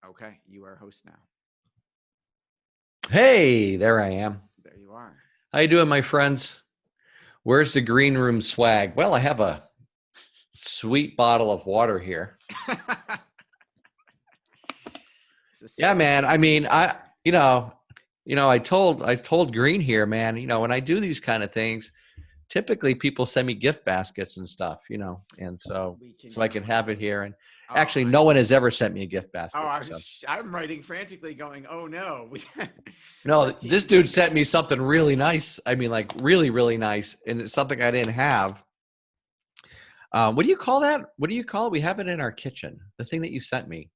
Okay, you are host now. Hey, there I am. There you are. How you doing, my friends? Where's the green room swag? Well, I have a sweet bottle of water here. Yeah, man. I mean, I told Green here, man, when I do these kind of things, typically people send me gift baskets and stuff, and so I can have it here. And actually, no one has ever sent me a gift basket. I'm writing frantically going, oh no. No, this dude sent me something really nice. I mean, like really, really nice. And it's something I didn't have. What do you call that? What do you call it? We have it in our kitchen. The thing that you sent me.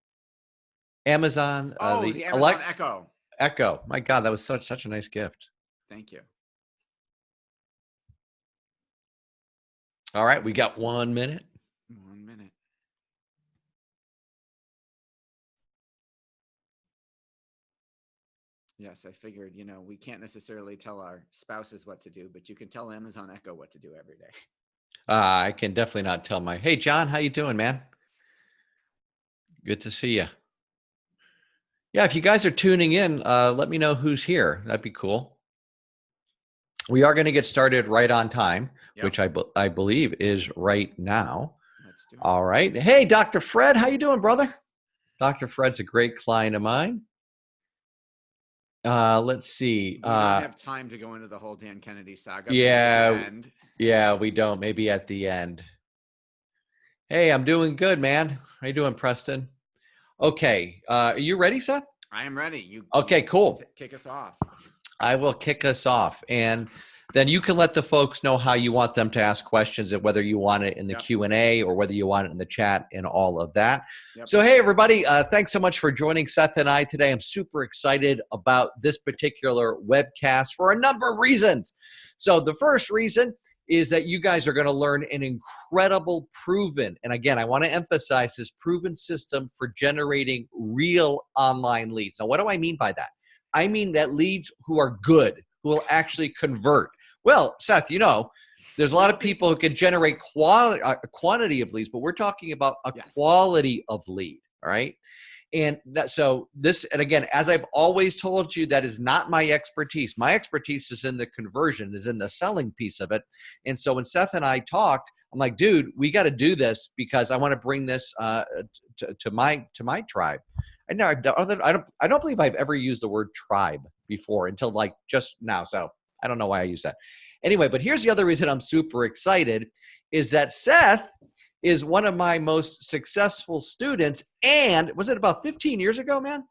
Amazon. The Amazon Echo. Echo. My God, that was such a nice gift. Thank you. All right, we got 1 minute. 1 minute. Yes, I figured, we can't necessarily tell our spouses what to do, but you can tell Amazon Echo what to do every day. I can definitely not tell hey, John, how you doing, man? Good to see you. Yeah, if you guys are tuning in, let me know who's here. That'd be cool. We are going to get started right on time, which I believe is right now. Let's do it. All right. Hey, Dr. Fred, how you doing, brother? Dr. Fred's a great client of mine. Let's see. We don't have time to go into the whole Dan Kennedy saga. Yeah, we don't. Maybe at the end. Hey, I'm doing good, man. How you doing, Preston? Okay. Are you ready, Seth? I am ready. Okay, cool. Kick us off. I will kick us off, and then you can let the folks know how you want them to ask questions, and whether you want it in the Q&A or whether you want it in the chat and all of that. So, hey, everybody, thanks so much for joining Seth and I today. I'm super excited about this particular webcast for a number of reasons. So the first reason is that you guys are going to learn an incredible proven, and again, I want to emphasize this proven system for generating real online leads. Now, what do I mean by that? I mean that leads who are good, who will actually convert. Well, Seth, there's a lot of people who can generate quantity of leads, but we're talking about a quality of lead, all right? And and again, as I've always told you, that is not my expertise. My expertise is in the conversion, is in the selling piece of it. And so when Seth and I talked, I'm like, dude, we got to do this because I want to bring this to my tribe. I don't believe I've ever used the word tribe before until like just now. So I don't know why I use that. Anyway, but here's the other reason I'm super excited is that Seth is one of my most successful students. And was it about 15 years ago, man?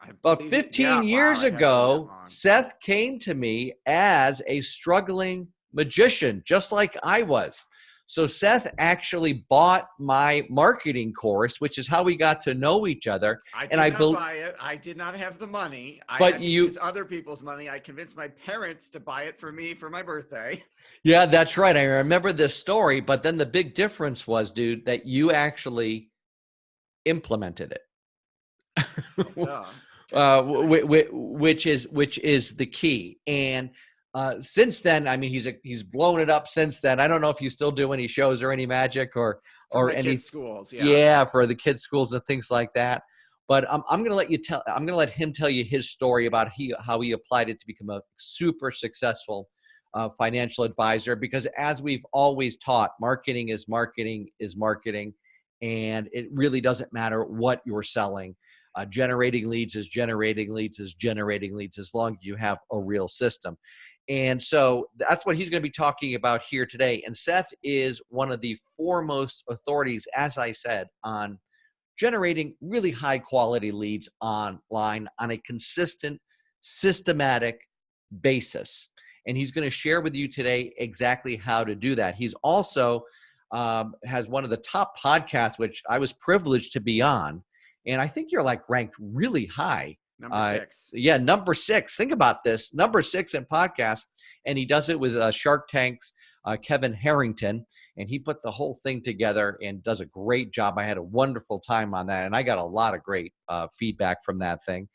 About 15 years ago, Seth came to me as a struggling magician, just like I was. So Seth actually bought my marketing course, which is how we got to know each other. I did not buy it. I did not have the money. I had to use other people's money. I convinced my parents to buy it for me for my birthday. Yeah, that's right. I remember this story. But then the big difference was, dude, that you actually implemented it, which is the key. And since then, I mean, he's blown it up since then. I don't know if you still do any shows or any magic or any kids schools. Yeah, for the kids schools and things like that. But I'm going to let him tell you his story about how he applied it to become a super successful financial advisor. Because as we've always taught, marketing is marketing is marketing, and it really doesn't matter what you're selling. Generating leads is generating leads is generating leads, as long as you have a real system. And so that's what he's going to be talking about here today. And Seth is one of the foremost authorities, as I said, on generating really high quality leads online on a consistent, systematic basis. And he's going to share with you today exactly how to do that. He's also has one of the top podcasts, which I was privileged to be on. And I think you're like ranked really high. Number 6. Yeah, number 6. Think about this. Number 6 in podcast. And he does it with Shark Tank's Kevin Harrington. And he put the whole thing together and does a great job. I had a wonderful time on that. And I got a lot of great feedback from that thing.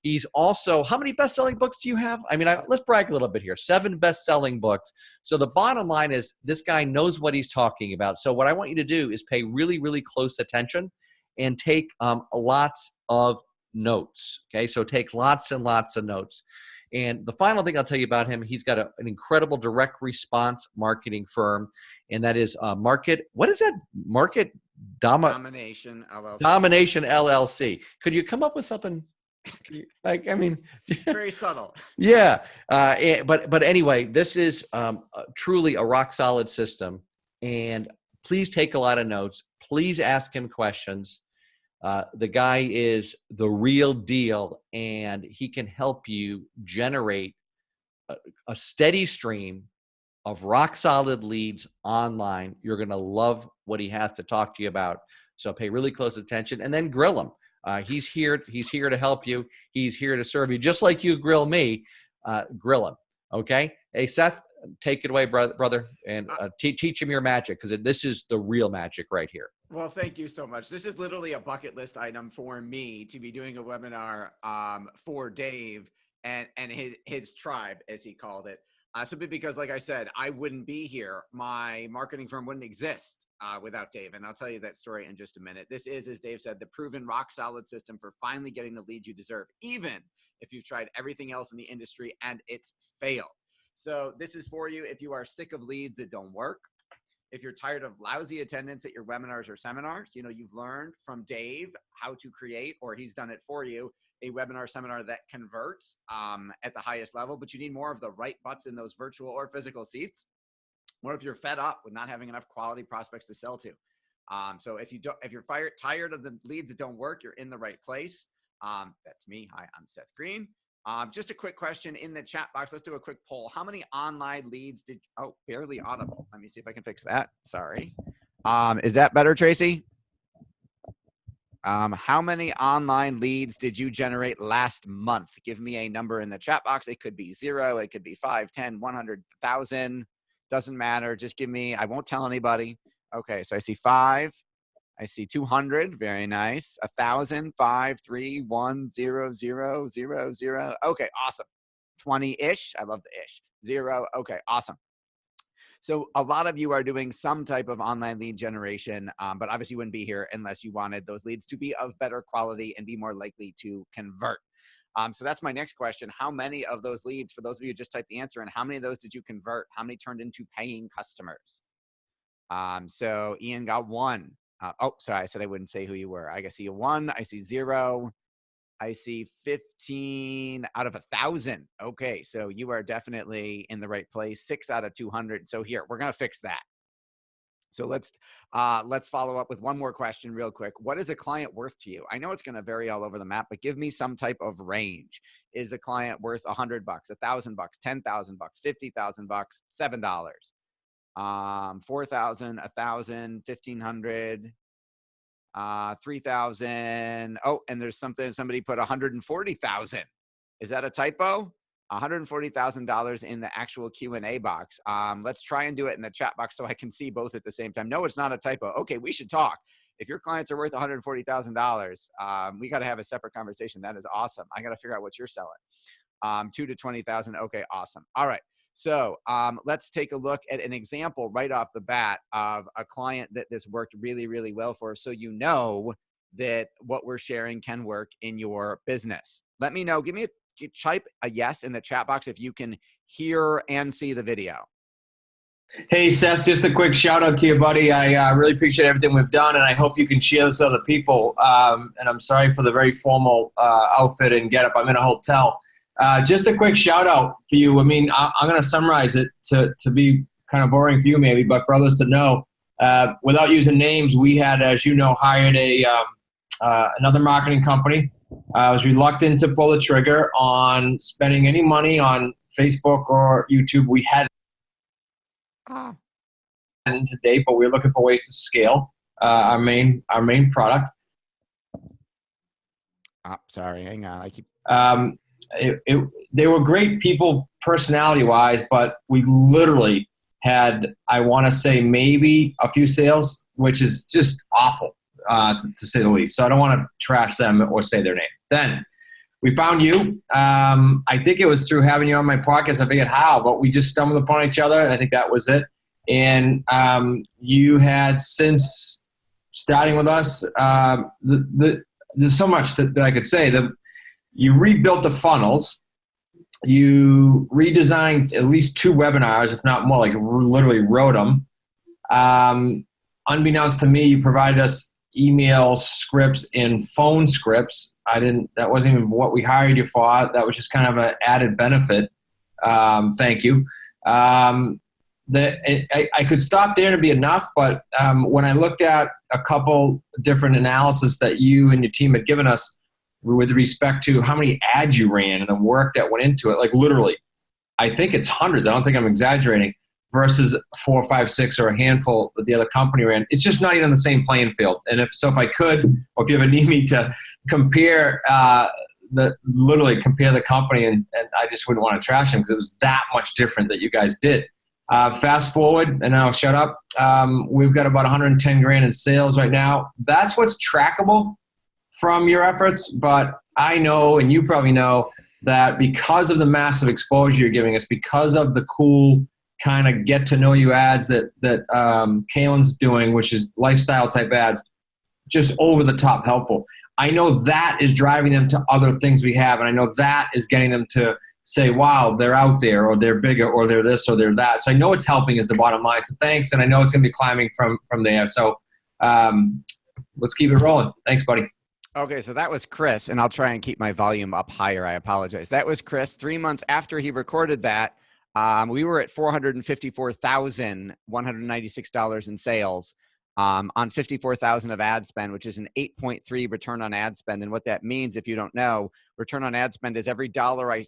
He's also, how many best-selling books do you have? I mean, let's brag a little bit here. 7 best-selling books. So the bottom line is this guy knows what he's talking about. So what I want you to do is pay really, really close attention and take lots of notes. Okay, so take lots and lots of notes. And the final thing I'll tell you about him, he's got an incredible direct response marketing firm, and that is Market. What is that? Domination LLC. Domination LLC. Could you come up with something? Like, I mean, it's very subtle. Yeah, but anyway, this is truly a rock solid system, and please take a lot of notes. Please ask him questions. The guy is the real deal, and he can help you generate a steady stream of rock solid leads online. You're going to love what he has to talk to you about. So pay really close attention, and then grill him. He's here to help you. He's here to serve you. Just like you grill me, grill him. Okay? Hey, Seth, take it away, brother, and teach him your magic, because this is the real magic right here. Well, thank you so much. This is literally a bucket list item for me to be doing a webinar for Dave and his tribe, as he called it. Simply because, like I said, I wouldn't be here. My marketing firm wouldn't exist without Dave. And I'll tell you that story in just a minute. This is, as Dave said, the proven rock solid system for finally getting the leads you deserve, even if you've tried everything else in the industry and it's failed. So this is for you if you are sick of leads that don't work. If you're tired of lousy attendance at your webinars or seminars, you've learned from Dave how to create, or he's done it for you, a webinar seminar that converts at the highest level, but you need more of the right butts in those virtual or physical seats. Or if you're fed up with not having enough quality prospects to sell to. So if you're tired of the leads that don't work, you're in the right place. That's me. Hi, I'm Seth Greene. Just a quick question in the chat box. Let's do a quick poll. How many online leads barely audible. Let me see if I can fix that. Sorry. Is that better, Tracy? How many online leads did you generate last month? Give me a number in the chat box. It could be 0. It could be 5, 10, 100, 1,000. Doesn't matter. Just give me, I won't tell anybody. Okay. So I see 5. I see 200. Very nice. 1,000, 5, 3, 1, 0, 0, 0, 0. Okay. Awesome. 20-ish. I love the ish. 0. Okay. Awesome. So a lot of you are doing some type of online lead generation, but obviously you wouldn't be here unless you wanted those leads to be of better quality and be more likely to convert. So that's my next question. How many of those leads, for those of you who just typed the answer in, how many of those did you convert? How many turned into paying customers? So Ian got 1. Oh, sorry, I said I wouldn't say who you were. I see a 1. I see 0. I see 15 out of 1,000. Okay, so you are definitely in the right place. 6 out of 200. So here, we're gonna fix that. So let's follow up with one more question real quick. What is a client worth to you? I know it's gonna vary all over the map, but give me some type of range. Is a client worth $100, $1,000, $10,000, $50,000, $7, 4,000, 1,000, 1,500? 3,000. Oh, and there's somebody put 140,000. Is that a typo? $140,000 in the actual Q&A box. Let's try and do it in the chat box so I can see both at the same time. No, it's not a typo. Okay, we should talk. If your clients are worth $140,000, we got to have a separate conversation. That is awesome. I got to figure out what you're selling. 2 to 20,000. Okay, awesome. All right. So let's take a look at an example right off the bat of a client that this worked really, really well for, so you know that what we're sharing can work in your business. Let me know. Type a yes in the chat box if you can hear and see the video. Hey, Seth, just a quick shout out to you, buddy. I really appreciate everything we've done, and I hope you can share this with other people. And I'm sorry for the very formal outfit and getup. I'm in a hotel. Just a quick shout out for you. I mean, I'm going to summarize it to be kind of boring for you maybe, but for others to know. Without using names, we had, as you know, hired another marketing company. I was reluctant to pull the trigger on spending any money on Facebook or YouTube. We had to date, but we were looking for ways to scale our main product. Sorry, hang on. I keep. They were great people personality-wise, but we literally had, I want to say, maybe a few sales, which is just awful, to say the least. So I don't want to trash them or say their name. Then we found you. I think it was through having you on my podcast. I forget how, but we just stumbled upon each other, and I think that was it. And you had, since starting with us, there's so much that I could say. You rebuilt the funnels. You redesigned at least 2 webinars, if not more, like literally wrote them. Unbeknownst to me, you provided us email scripts and phone scripts. That wasn't even what we hired you for. That was just kind of an added benefit. Thank you. I could stop there to be enough, but when I looked at a couple different analysis that you and your team had given us with respect to how many ads you ran and the work that went into it, like literally, I think it's hundreds. I don't think I'm exaggerating, versus 4, 5, 6, or a handful that the other company ran. It's just not even on the same playing field. And if I could, or if you ever need me to compare literally compare the company, and I just wouldn't want to trash them because it was that much different that you guys did. Fast forward, and I'll shut up. We've got about 110 grand in sales right now. That's what's trackable from your efforts. But I know, and you probably know, that because of the massive exposure you're giving us, because of the cool kind of get to know you ads that Kaylin's doing, which is lifestyle type ads, just over the top helpful. I know that is driving them to other things we have, and I know that is getting them to say, wow, they're out there, or they're bigger, or they're this, or they're that. So I know it's helping is the bottom line. So thanks, and I know it's going to be climbing from there. So let's keep it rolling. Thanks, buddy. Okay, so that was Chris, and I'll try and keep my volume up higher. I apologize. That was Chris. 3 months after he recorded that, we were at $454,196 in sales on 54,000 of ad spend, which is an 8.3 return on ad spend. And what that means, if you don't know, return on ad spend is every dollar I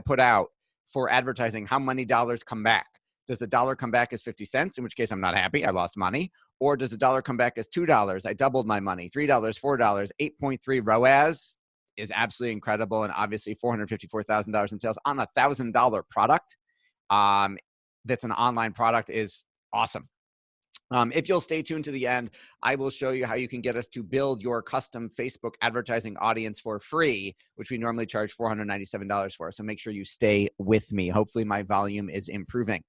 put out for advertising, how many dollars come back? Does the dollar come back as 50 cents, in which case I'm not happy, I lost money? Or does the dollar come back as $2? I doubled my money. $3, $4, 8.3 ROAS is absolutely incredible. And obviously $454,000 in sales on a $1,000 product that's an online product is awesome. If you'll stay tuned to the end, I will show you how you can get us to build your custom Facebook advertising audience for free, which we normally charge $497 for. So make sure you stay with me. Hopefully my volume is improving.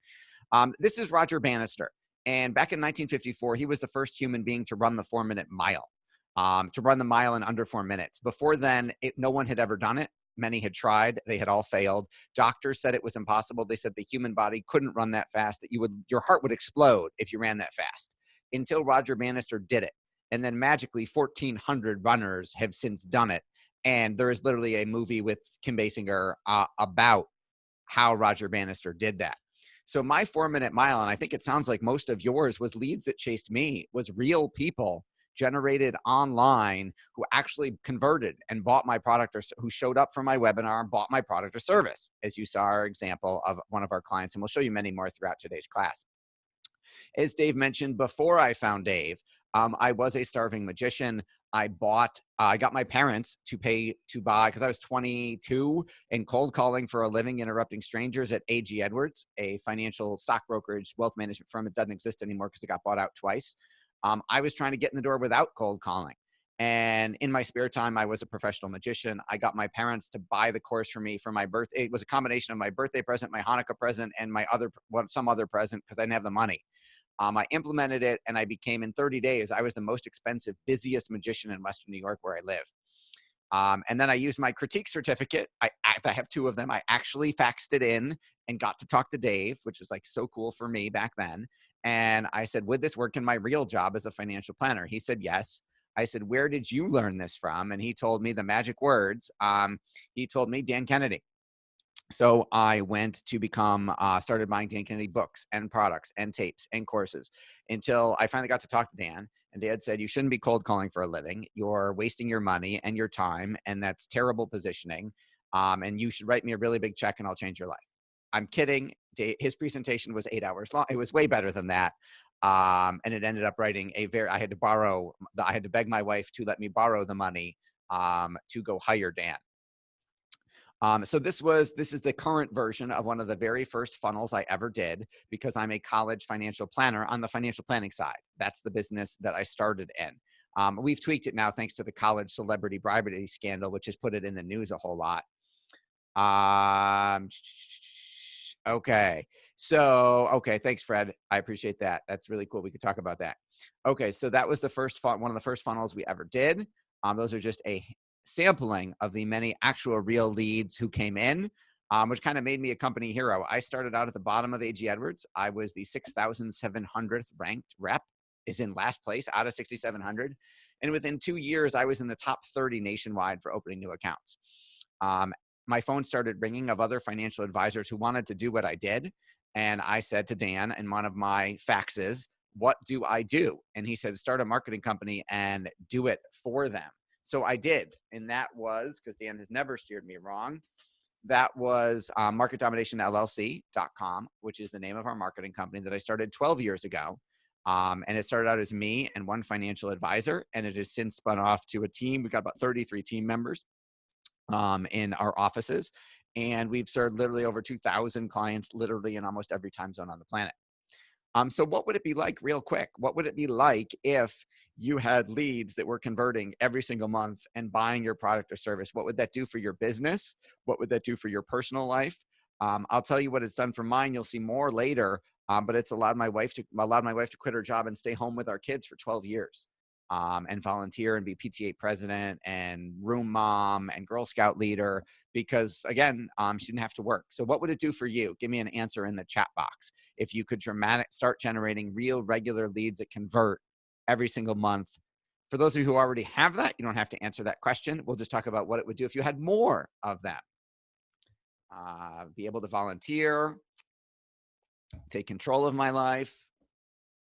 This is Roger Bannister. And back in 1954, he was the first human being to run the 4-minute mile, to run the mile in under 4 minutes. Before then, no one had ever done it. Many had tried. They had all failed. Doctors said it was impossible. They said the human body couldn't run that fast, that your heart would explode if you ran that fast, until Roger Bannister did it. And then magically 1,400 runners have since done it. And there is literally a movie with Kim Basinger about how Roger Bannister did that. So my 4-minute mile, and I think it sounds like most of yours, was leads that chased me, was real people generated online who actually converted and bought my product, or who showed up for my webinar and bought my product or service, as you saw our example of one of our clients. And we'll show you many more throughout today's class. As Dave mentioned, before I found Dave, I was a starving magician. I got my parents to pay to buy, because I was 22 and cold calling for a living, interrupting strangers at A.G. Edwards, a financial stock brokerage wealth management firm. It doesn't exist anymore because it got bought out twice. I was trying to get in the door without cold calling. And in my spare time, I was a professional magician. I got my parents to buy the course for me for my birthday. It was a combination of my birthday present, my Hanukkah present, and some other present, because I didn't have the money. I implemented it, and I became, in 30 days, I was the most expensive, busiest magician in Western New York, where I live. And then I used my critique certificate. I have 2 of them. I actually faxed it in and got to talk to Dave, which was like so cool for me back then. And I said, would this work in my real job as a financial planner? He said, yes. I said, where did you learn this from? And he told me the magic words. He told me Dan Kennedy. So I went to started buying Dan Kennedy books and products and tapes and courses, until I finally got to talk to Dan. And Dad said, you shouldn't be cold calling for a living. You're wasting your money and your time, and that's terrible positioning. And you should write me a really big check and I'll change your life. I'm kidding. His presentation was 8 hours long. It was way better than that. And it ended up writing I had to beg my wife to let me borrow the money to go hire Dan. So this is the current version of one of the very first funnels I ever did, because I'm a college financial planner on the financial planning side. That's the business that I started in. We've tweaked it now thanks to the college celebrity bribery scandal, which has put it in the news a whole lot. Okay. Okay. Thanks, Fred. I appreciate that. That's really cool. We could talk about that. Okay. So that was one of the first funnels we ever did. Those are just a sampling of the many actual real leads who came in, which kind of made me a company hero. I started out at the bottom of A.G. Edwards. I was the 6,700th ranked rep, is in last place out of 6,700. And within 2 years, I was in the top 30 nationwide for opening new accounts. My phone started ringing of other financial advisors who wanted to do what I did. And I said to Dan in one of my faxes, what do I do? And he said, start a marketing company and do it for them. So I did. And that was, because Dan has never steered me wrong, that was marketdominationllc.com, which is the name of our marketing company that I started 12 years ago. And it started out as me and one financial advisor, and it has since spun off to a team. We've got about 33 team members in our offices, and we've served literally over 2,000 clients literally in almost every time zone on the planet. So what would it be like, real quick? What would it be like if you had leads that were converting every single month and buying your product or service? What would that do for your business? What would that do for your personal life? I'll tell you what it's done for mine. You'll see more later, but it's allowed my wife to quit her job and stay home with our kids for 12 years. And volunteer and be PTA president and room mom and Girl Scout leader, because again, she didn't have to work. So what would it do for you? Give me an answer in the chat box. If you could start generating real regular leads that convert every single month. For those of you who already have that, you don't have to answer that question. We'll just talk about what it would do if you had more of them. Be able to volunteer, take control of my life,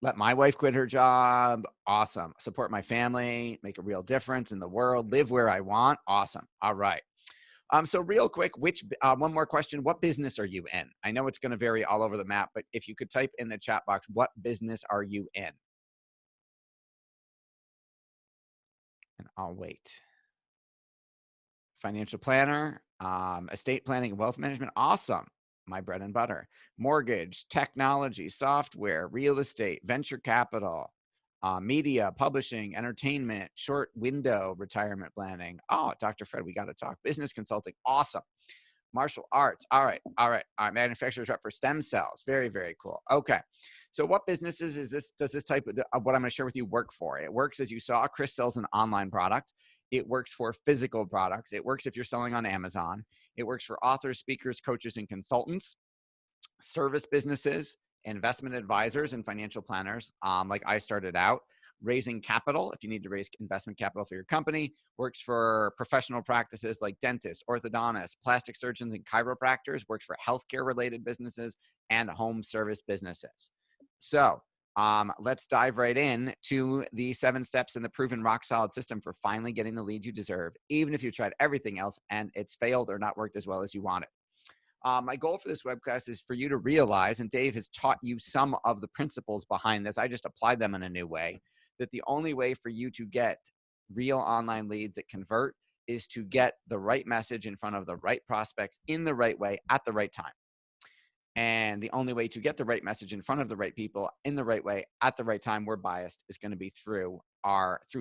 let my wife quit her job. Awesome. Support my family, make a real difference in the world, live where I want. Awesome. All right. So real quick, one more question. What business are you in? I know it's going to vary all over the map, but if you could type in the chat box, what business are you in? And I'll wait. Financial planner, estate planning, and wealth management. Awesome. My bread and butter. Mortgage, technology, software, real estate, venture capital, media, publishing, entertainment, short window, retirement planning. Oh, Dr. Fred, we got to talk. Business consulting. Awesome. Martial arts. All right. Manufacturers rep for stem cells. Very, very cool. Okay. So what businesses does this type of what I'm going to share with you work for? It works, as you saw, Chris sells an online product. It works for physical products. It works if you're selling on Amazon. It works for authors, speakers, coaches, and consultants, service businesses, investment advisors, and financial planners. Like I started out, raising capital. If you need to raise investment capital for your company, works for professional practices like dentists, orthodontists, plastic surgeons, and chiropractors. Works for healthcare related businesses and home service businesses. So let's dive right in to the 7 steps in the proven rock solid system for finally getting the leads you deserve, even if you tried everything else and it's failed or not worked as well as you wanted. My goal for this webcast is for you to realize, and Dave has taught you some of the principles behind this, I just applied them in a new way, that the only way for you to get real online leads that convert is to get the right message in front of the right prospects in the right way at the right time. And the only way to get the right message in front of the right people in the right way at the right time, we're biased, is going to be through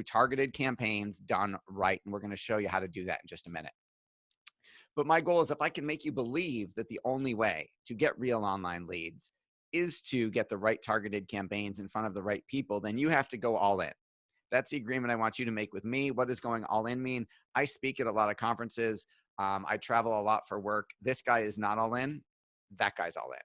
targeted campaigns done right. And we're going to show you how to do that in just a minute. But my goal is, if I can make you believe that the only way to get real online leads is to get the right targeted campaigns in front of the right people, then you have to go all in. That's the agreement I want you to make with me. What does going all in mean? I speak at a lot of conferences. I travel a lot for work. This guy is not all in. That guy's all in.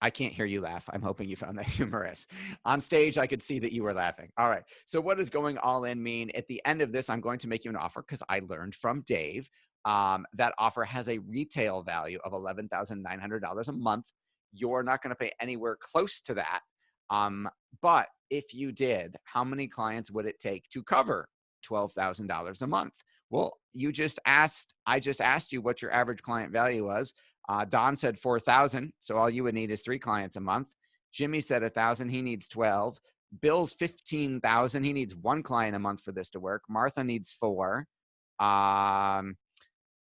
I can't hear you laugh. I'm hoping you found that humorous. On stage, I could see that you were laughing. All right. So what does going all in mean? At the end of this, I'm going to make you an offer, because I learned from Dave. That offer has a retail value of $11,900 a month. You're not going to pay anywhere close to that. But if you did, how many clients would it take to cover $12,000 a month? Well, I just asked you what your average client value was. Don said 4,000. So all you would need is 3 clients a month. Jimmy said 1,000. He needs 12. Bill's 15,000. He needs 1 client a month for this to work. Martha needs 4.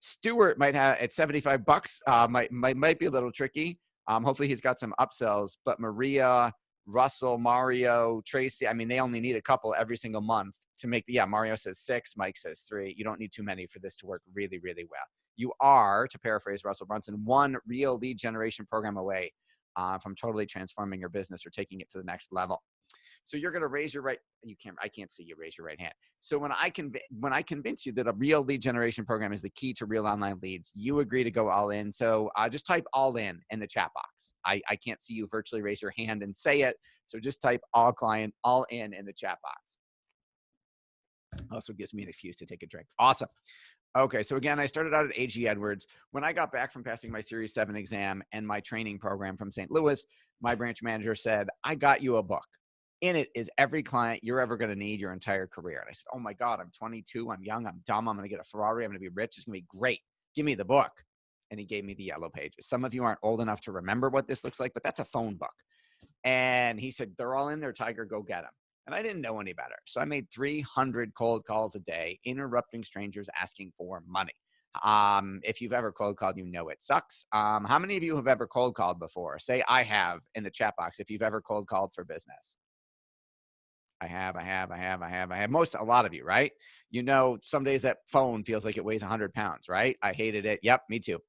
Stuart might have at $75. Might be a little tricky. Hopefully he's got some upsells. But Maria, Russell, Mario, Tracy, I mean, they only need a couple every single month to make Mario says 6, Mike says 3. You don't need too many for this to work really, really well. You are, to paraphrase Russell Brunson, 1 real lead generation program away from totally transforming your business or taking it to the next level. So you're going to raise your right. I can't see you raise your right hand. So when I convince you that a real lead generation program is the key to real online leads, you agree to go all in. So just type all in the chat box. I can't see you virtually raise your hand and say it. So just type all client, all in the chat box. Also gives me an excuse to take a drink. Awesome. Okay, so again, I started out at A.G. Edwards. When I got back from passing my Series 7 exam and my training program from St. Louis, my branch manager said, I got you a book. In it is every client you're ever going to need your entire career. And I said, oh my God, I'm 22, I'm young, I'm dumb, I'm going to get a Ferrari, I'm going to be rich, it's going to be great. Give me the book. And he gave me the yellow pages. Some of you aren't old enough to remember what this looks like, but that's a phone book. And he said, they're all in there, Tiger, go get them. And I didn't know any better. So I made 300 cold calls a day, interrupting strangers asking for money. If you've ever cold called, you know it sucks. How many of you have ever cold called before? Say I have in the chat box if you've ever cold called for business. I have. A lot of you, right? You know, some days that phone feels like it weighs 100 pounds, right? I hated it. Yep, me too.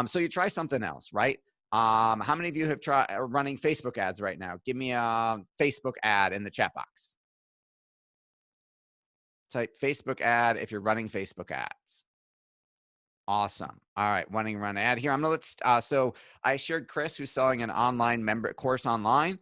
So you try something else, right? How many of you have tried running Facebook ads right now? Give me a Facebook ad in the chat box. Type Facebook ad if you're running Facebook ads. Awesome. All right, run ad here. I'm gonna so I shared Chris, who's selling an online course online.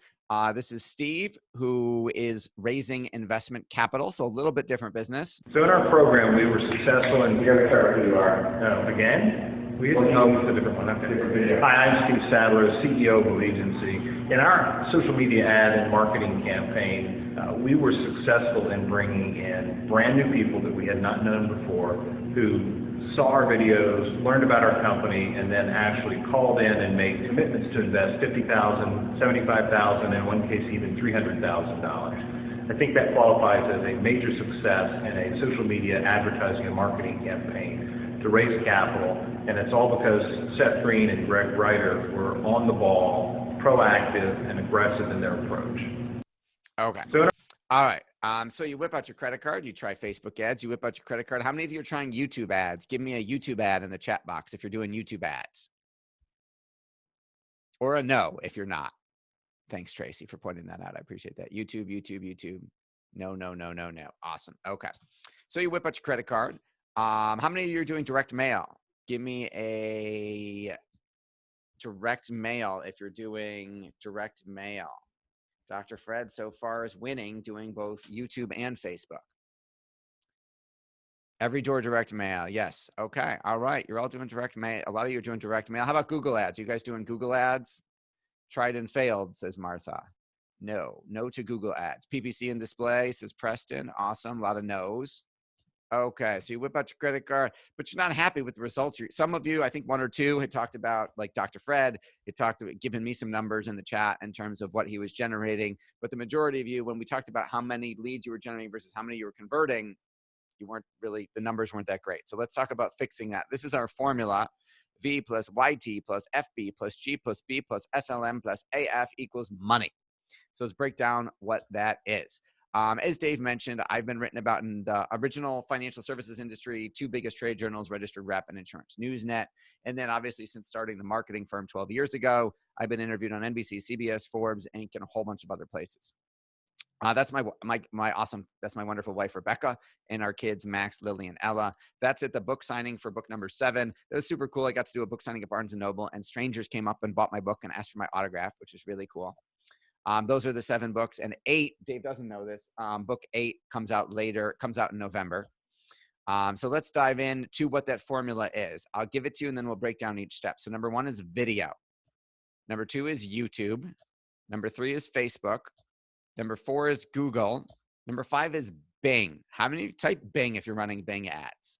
This is Steve, who is raising investment capital, so a little bit different business. So in our program, we were successful in. You gotta who you are. Again? It's a different one. Okay. Hi, I'm Steve Sadler, CEO of the agency. In our social media ad and marketing campaign, we were successful in bringing in brand new people that we had not known before who saw our videos, learned about our company, and then actually called in and made commitments to invest $50,000, $75,000, in one case even $300,000. I think that qualifies as a major success in a social media advertising and marketing campaign to raise capital, and it's all because Seth Greene and Greg Reiter were on the ball, proactive, and aggressive in their approach. Okay. All right. So you whip out your credit card, you try Facebook ads, you whip out your credit card. How many of you are trying YouTube ads? Give me a YouTube ad in the chat box if you're doing YouTube ads. Or a no if you're not. Thanks, Tracy, for pointing that out. I appreciate that. YouTube. No. Awesome. Okay. So you whip out your credit card. How many of you are doing direct mail? Give me a direct mail if you're doing direct mail. Dr. Fred so far is winning doing both YouTube and Facebook. Every door direct mail. Yes. Okay. All right. You're all doing direct mail. A lot of you are doing direct mail. How about Google ads? You guys doing Google ads? Tried and failed, says Martha. No to Google ads. PPC and display, says Preston. Awesome. A lot of no's. Okay, so you whip out your credit card, but you're not happy with the results. Some of you, I think one or two, had talked about, like Dr. Fred, had talked about giving me some numbers in the chat in terms of what he was generating. But the majority of you, when we talked about how many leads you were generating versus how many you were converting, the numbers weren't that great. So let's talk about fixing that. This is our formula. V plus YT plus FB plus G plus B plus SLM plus AF equals money. So let's break down what that is. As Dave mentioned, I've been written about in the original financial services industry, 2 biggest trade journals, Registered Rep and Insurance Newsnet. And then obviously since starting the marketing firm 12 years ago, I've been interviewed on NBC, CBS, Forbes, Inc., and a whole bunch of other places. That's my wonderful wife, Rebecca, and our kids, Max, Lily, and Ella. That's at the book signing for book number 7. It was super cool. I got to do a book signing at Barnes & Noble, and strangers came up and bought my book and asked for my autograph, which is really cool. Those are the 7 books, and 8, Dave doesn't know this, book 8 comes out in November. So let's dive into what that formula is. I'll give it to you, and then we'll break down each step. So number 1 is video. Number 2 is YouTube. Number 3 is Facebook. Number 4 is Google. Number 5 is Bing. How many of you type Bing if you're running Bing ads?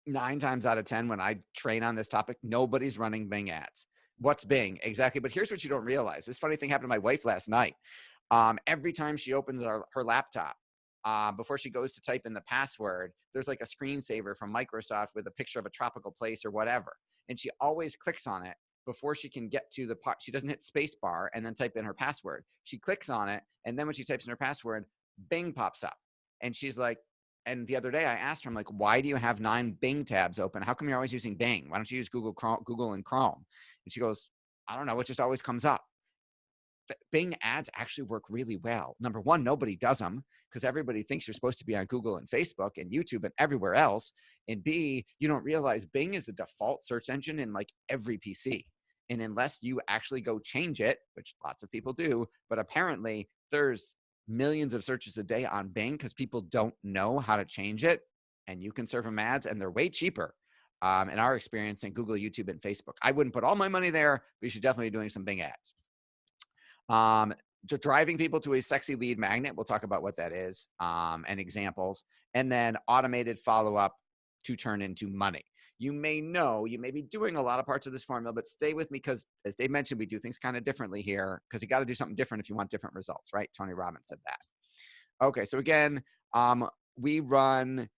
9 times out of 10, when I train on this topic, nobody's running Bing ads. What's Bing? Exactly. But here's what you don't realize. This funny thing happened to my wife last night. Every time she opens her laptop, before she goes to type in the password, there's like a screensaver from Microsoft with a picture of a tropical place or whatever. And she always clicks on it before she can get to the part. She doesn't hit space bar and then type in her password. She clicks on it. And then when she types in her password, Bing pops up. And she's like, and the other day I asked her, I'm like, why do you have 9 Bing tabs open? How come you're always using Bing? Why don't you use Google and Chrome? And she goes, I don't know. It just always comes up. Bing ads actually work really well. Number one, nobody does them because everybody thinks you're supposed to be on Google and Facebook and YouTube and everywhere else. And B, you don't realize Bing is the default search engine in like every PC. And unless you actually go change it, which lots of people do, but apparently there's millions of searches a day on Bing because people don't know how to change it. And you can serve them ads and they're way cheaper in our experience in Google, YouTube, and Facebook. I wouldn't put all my money there, but you should definitely be doing some Bing ads. Just driving people to a sexy lead magnet. We'll talk about what that is and examples. And then automated follow-up to turn into money. You may know, you may be doing a lot of parts of this formula, but stay with me because as Dave mentioned, we do things kind of differently here because you got to do something different if you want different results, right? Tony Robbins said that. Okay, so again, we run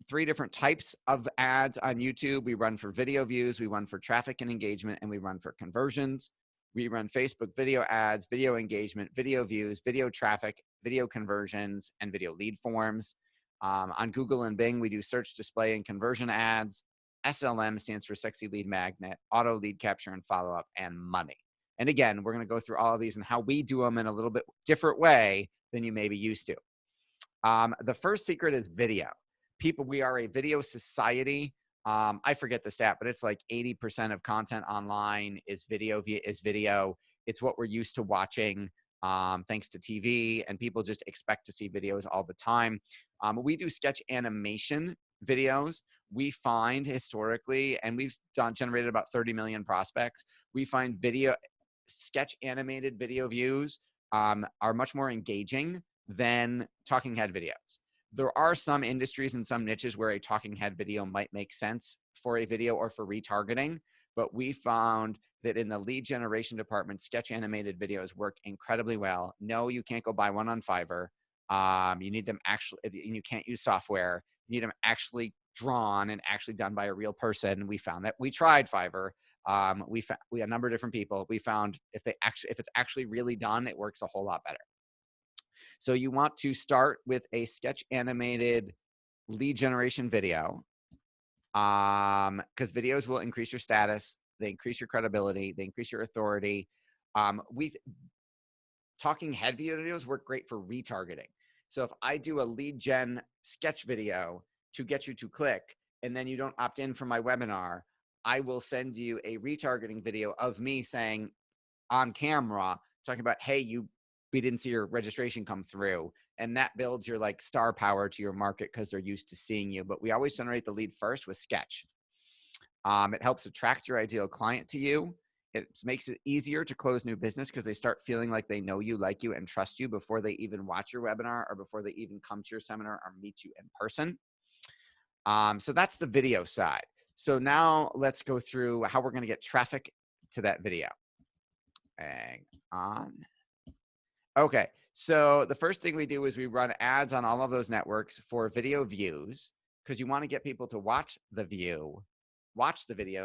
three different types of ads on YouTube. We run for video views, we run for traffic and engagement, and we run for conversions. We run Facebook video ads, video engagement, video views, video traffic, video conversions, and video lead forms. On Google and Bing, we do search, display, and conversion ads. SLM stands for sexy lead magnet, auto lead capture and follow-up, and money. And again, we're going to go through all of these and how we do them in a little bit different way than you may be used to. The first secret is video. People, we are a video society. I forget the stat, but it's like 80% of content online is video. It's what we're used to watching thanks to TV, and people just expect to see videos all the time. We do sketch animation videos. We find historically, and we've generated about 30 million prospects. We find sketch animated video views are much more engaging than talking head videos. There are some industries and some niches where a talking head video might make sense for a video or for retargeting, but we found that in the lead generation department, sketch animated videos work incredibly well. No, you can't go buy one on Fiverr. You need them actually, you can't use software. You need them actually drawn and actually done by a real person. We found that. We tried Fiverr. We had a number of different people. We found if it's actually really done, it works a whole lot better. So you want to start with a sketch animated lead generation video because videos will increase your status. They increase your credibility. They increase your authority. Talking head videos work great for retargeting. So if I do a lead gen sketch video to get you to click and then you don't opt in for my webinar, I will send you a retargeting video of me saying on camera, talking about, hey, we didn't see your registration come through. And that builds your like star power to your market because they're used to seeing you. But we always generate the lead first with sketch. It helps attract your ideal client to you. It makes it easier to close new business because they start feeling like they know you, like you, and trust you before they even watch your webinar or before they even come to your seminar or meet you in person. So that's the video side. So now let's go through how we're going to get traffic to that video. Hang on. Okay, so the first thing we do is we run ads on all of those networks for video views because you want to get people to watch the video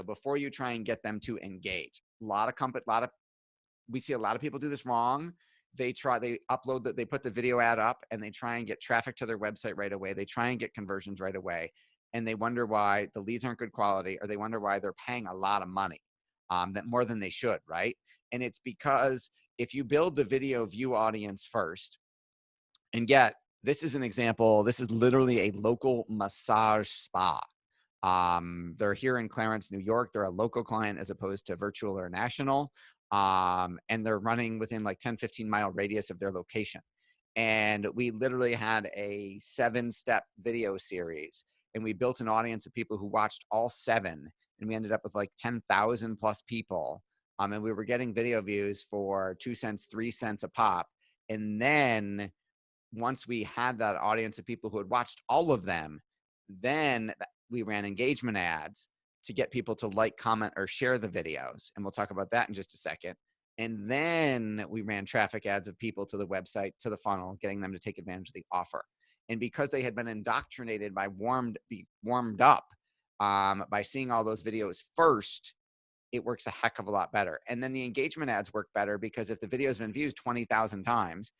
before you try and get them to engage. We see a lot of people do this wrong. They put the video ad up and they try and get traffic to their website right away. They try and get conversions right away. And they wonder why the leads aren't good quality, or they wonder why they're paying a lot of money, that more than they should, right? And it's because if you build the video view audience first, and this is an example, this is literally a local massage spa. They're here in Clarence, New York. They're a local client as opposed to virtual or national. And they're running within like 10, 15 mile radius of their location. And we literally had a 7-step video series, and we built an audience of people who watched all 7, and we ended up with like 10,000 plus people. And we were getting video views for 2 cents, 3 cents a pop. And then once we had that audience of people who had watched all of them, then we ran engagement ads to get people to like, comment, or share the videos. And we'll talk about that in just a second. And then we ran traffic ads of people to the website, to the funnel, getting them to take advantage of the offer. And because they had been indoctrinated by warmed up by seeing all those videos first, it works a heck of a lot better. And then the engagement ads work better because if the video has been viewed 20,000 times,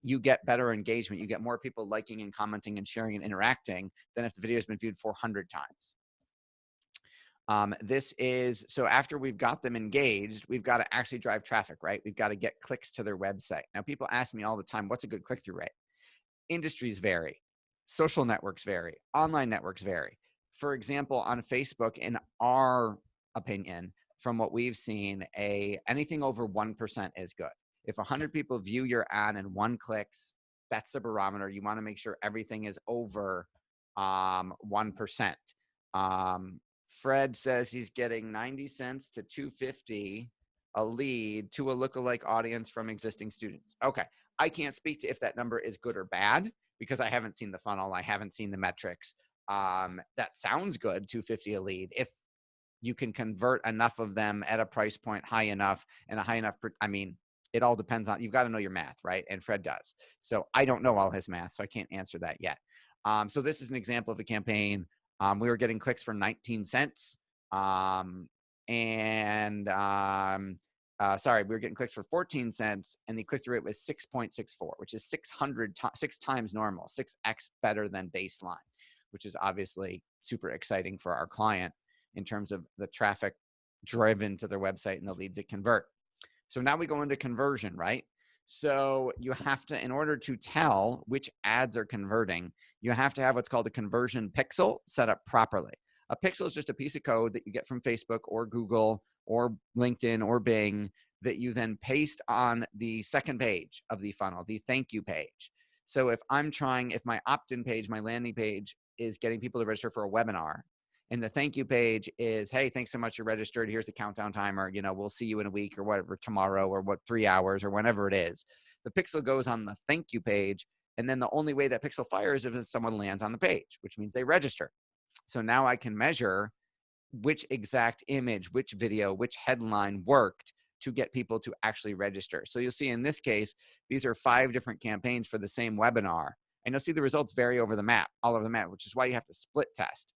you get better engagement. You get more people liking and commenting and sharing and interacting than if the video has been viewed 400 times. So after we've got them engaged, we've got to actually drive traffic, right? We've got to get clicks to their website. Now, people ask me all the time, what's a good click-through rate? Industries vary. Social networks vary. Online networks vary. For example, on Facebook, in our opinion, from what we've seen, anything over 1% is good. If 100 people view your ad and 1 clicks, that's the barometer. You want to make sure everything is over 1%. Fred says he's getting 90 cents to 250 a lead to a lookalike audience from existing students. Okay. I can't speak to if that number is good or bad because I haven't seen the funnel. I haven't seen the metrics. That sounds good, 250 a lead. If you can convert enough of them at a price point high enough and a high enough, it all depends on, you've got to know your math, right? And Fred does. So I don't know all his math, so I can't answer that yet. So this is an example of a campaign. We were getting clicks for 19 cents. We were getting clicks for 14 cents, and the click-through rate was 6.64, which is 6 times normal, 6x better than baseline, which is obviously super exciting for our client in terms of the traffic driven to their website and the leads that convert. So now we go into conversion, right? So you have to, in order to tell which ads are converting, you have to have what's called a conversion pixel set up properly. A pixel is just a piece of code that you get from Facebook or Google or LinkedIn or Bing that you then paste on the second page of the funnel, the thank you page. So if my opt-in page, my landing page is getting people to register for a webinar, and the thank you page is, hey, thanks so much, you're registered. Here's the countdown timer. We'll see you in a week or whatever, tomorrow or 3 hours or whenever it is. The pixel goes on the thank you page. And then the only way that pixel fires is if someone lands on the page, which means they register. So now I can measure which exact image, which video, which headline worked to get people to actually register. So you'll see in this case, these are 5 different campaigns for the same webinar. And you'll see the results vary all over the map, which is why you have to split test.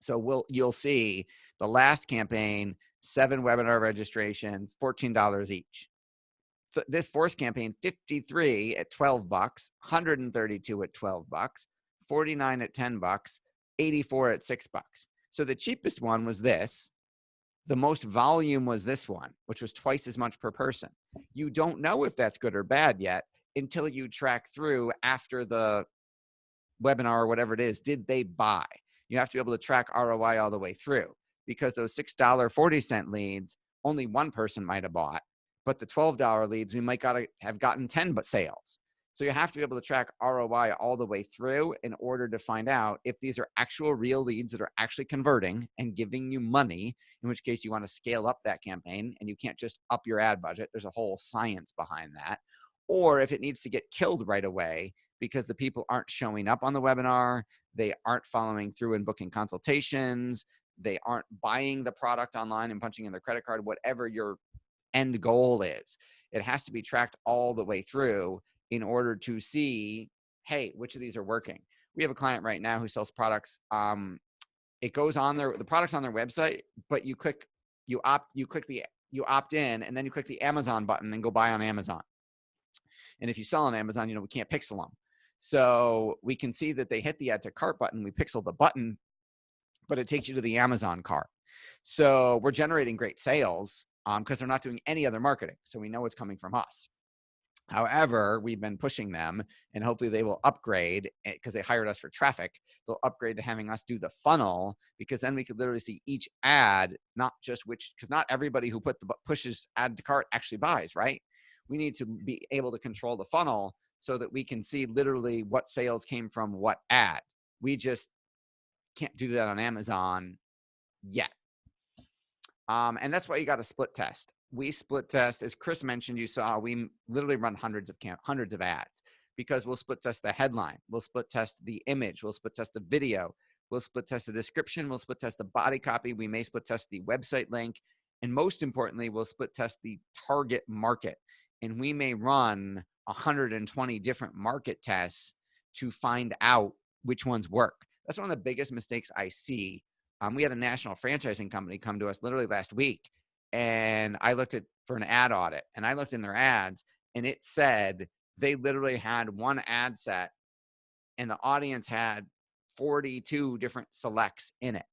So you'll see the last campaign, 7 webinar registrations, $14 each. This fourth campaign, 53 at $12, 132 at $12, 49 at $10, 84 at $6. So the cheapest one was this. The most volume was this one, which was twice as much per person. You don't know if that's good or bad yet until you track through after the webinar or whatever it is. Did they buy? You have to be able to track ROI all the way through, because those $6.40 leads, only one person might have bought, but the $12 leads, we might have gotten 10 sales. So you have to be able to track ROI all the way through in order to find out if these are actual real leads that are actually converting and giving you money, in which case you want to scale up that campaign and you can't just up your ad budget. There's a whole science behind that. Or if it needs to get killed right away because the people aren't showing up on the webinar, they aren't following through and booking consultations, they aren't buying the product online and punching in their credit card, whatever your end goal is. It has to be tracked all the way through in order to see, hey, which of these are working. We have a client right now who sells products. It goes on the product's on their website, but you opt in, and then you click the Amazon button and go buy on Amazon. And if you sell on Amazon, we can't pixel them. So we can see that they hit the add to cart button. We pixel the button, but it takes you to the Amazon cart. So we're generating great sales because they're not doing any other marketing. So we know it's coming from us. However, we've been pushing them, and hopefully they will upgrade, because they hired us for traffic. They'll upgrade to having us do the funnel, because then we could literally see each ad, not just because not everybody who pushes add to cart actually buys, right? We need to be able to control the funnel so that we can see literally what sales came from what ad. We just can't do that on Amazon yet. And that's why you got to split test. We split test, as Chris mentioned, you saw, we literally run hundreds of ads, because we'll split test the headline, we'll split test the image, we'll split test the video, we'll split test the description, we'll split test the body copy, we may split test the website link, and most importantly, we'll split test the target market. And we may run 120 different market tests to find out which ones work. That's one of the biggest mistakes I see. We had a national franchising company come to us literally last week, and I looked for an ad audit, and I looked in their ads, and it said they literally had one ad set, and the audience had 42 different selects in it.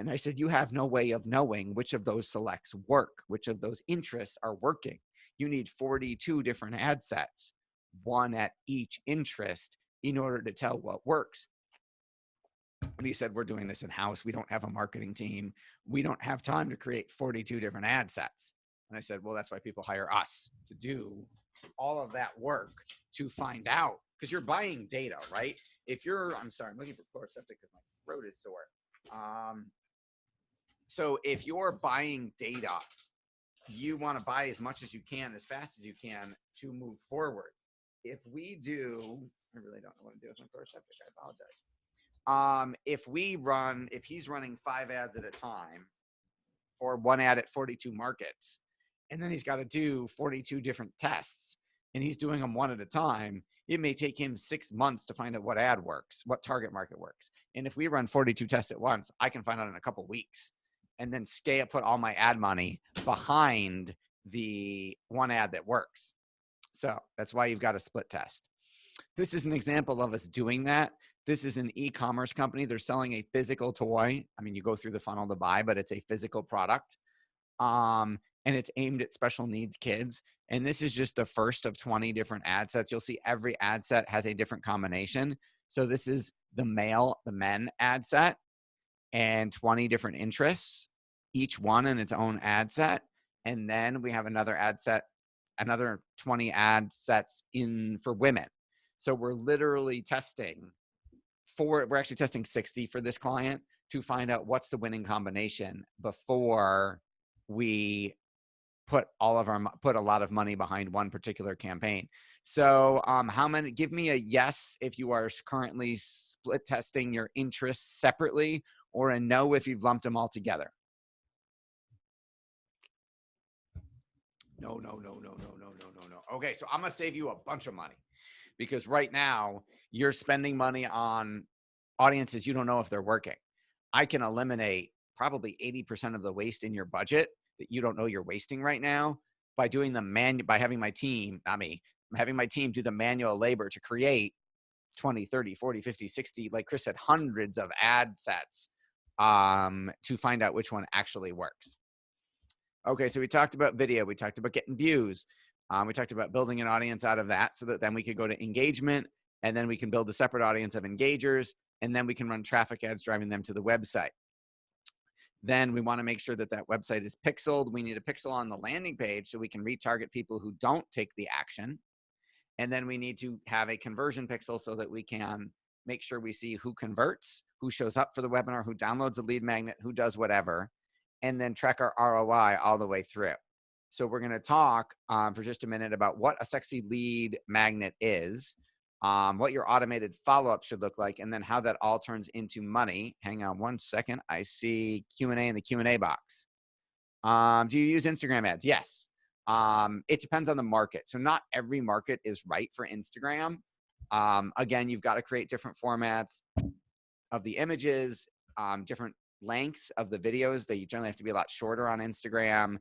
And I said, you have no way of knowing which of those selects work, which of those interests are working. You need 42 different ad sets, one at each interest, in order to tell what works. And he said, we're doing this in-house. We don't have a marketing team. We don't have time to create 42 different ad sets. And I said, well, that's why people hire us to do all of that work to find out, because you're buying data, right? If you're, I'm sorry, I'm looking for chloroseptic because my throat is sore. So if you're buying data, you want to buy as much as you can, as fast as you can to move forward. If we do, I really don't know what to do with my chloroseptic, I apologize. If he's running 5 ads at a time, or 1 ad at 42 markets, and then he's got to do 42 different tests, and he's doing them one at a time, it may take him 6 months to find out what ad works, what target market works. And if we run 42 tests at once, I can find out in a couple weeks, and then put all my ad money behind the 1 ad that works. So that's why you've got a split test. This is an example of us doing that. This is an e-commerce company. They're selling a physical toy. I mean, you go through the funnel to buy, but it's a physical product. And it's aimed at special needs kids. And this is just the first of 20 different ad sets. You'll see every ad set has a different combination. So this is the men ad set, and 20 different interests, each one in its own ad set. And then we have another ad set, another 20 ad sets for women. So we're literally testing we're actually testing 60 for this client to find out what's the winning combination before we put a lot of money behind one particular campaign. So give me a yes if you are currently split testing your interests separately, or a no if you've lumped them all together. No. Okay, so I'm gonna save you a bunch of money, because right now you're spending money on audiences you don't know if they're working. I can eliminate probably 80% of the waste in your budget that you don't know you're wasting right now by doing by having my team, having my team do the manual labor to create 20, 30, 40, 50, 60, like Chris said, hundreds of ad sets to find out which one actually works. Okay, so we talked about video. We talked about getting views. We talked about building an audience out of that, so that then we could go to engagement, and then we can build a separate audience of engagers, and then we can run traffic ads driving them to the website. Then we want to make sure that that website is pixeled. We need a pixel on the landing page so we can retarget people who don't take the action. And then we need to have a conversion pixel so that we can make sure we see who converts, who shows up for the webinar, who downloads a lead magnet, who does whatever, and then track our ROI all the way through. So we're going to talk for just a minute about what a sexy lead magnet is, what your automated follow-up should look like, and then how that all turns into money. Hang on one second. I see Q&A in the Q&A box. Do you use Instagram ads? Yes. It depends on the market. So not every market is right for Instagram. Again, you've got to create different formats of the images, different lengths of the videos. They generally have to be a lot shorter on Instagram.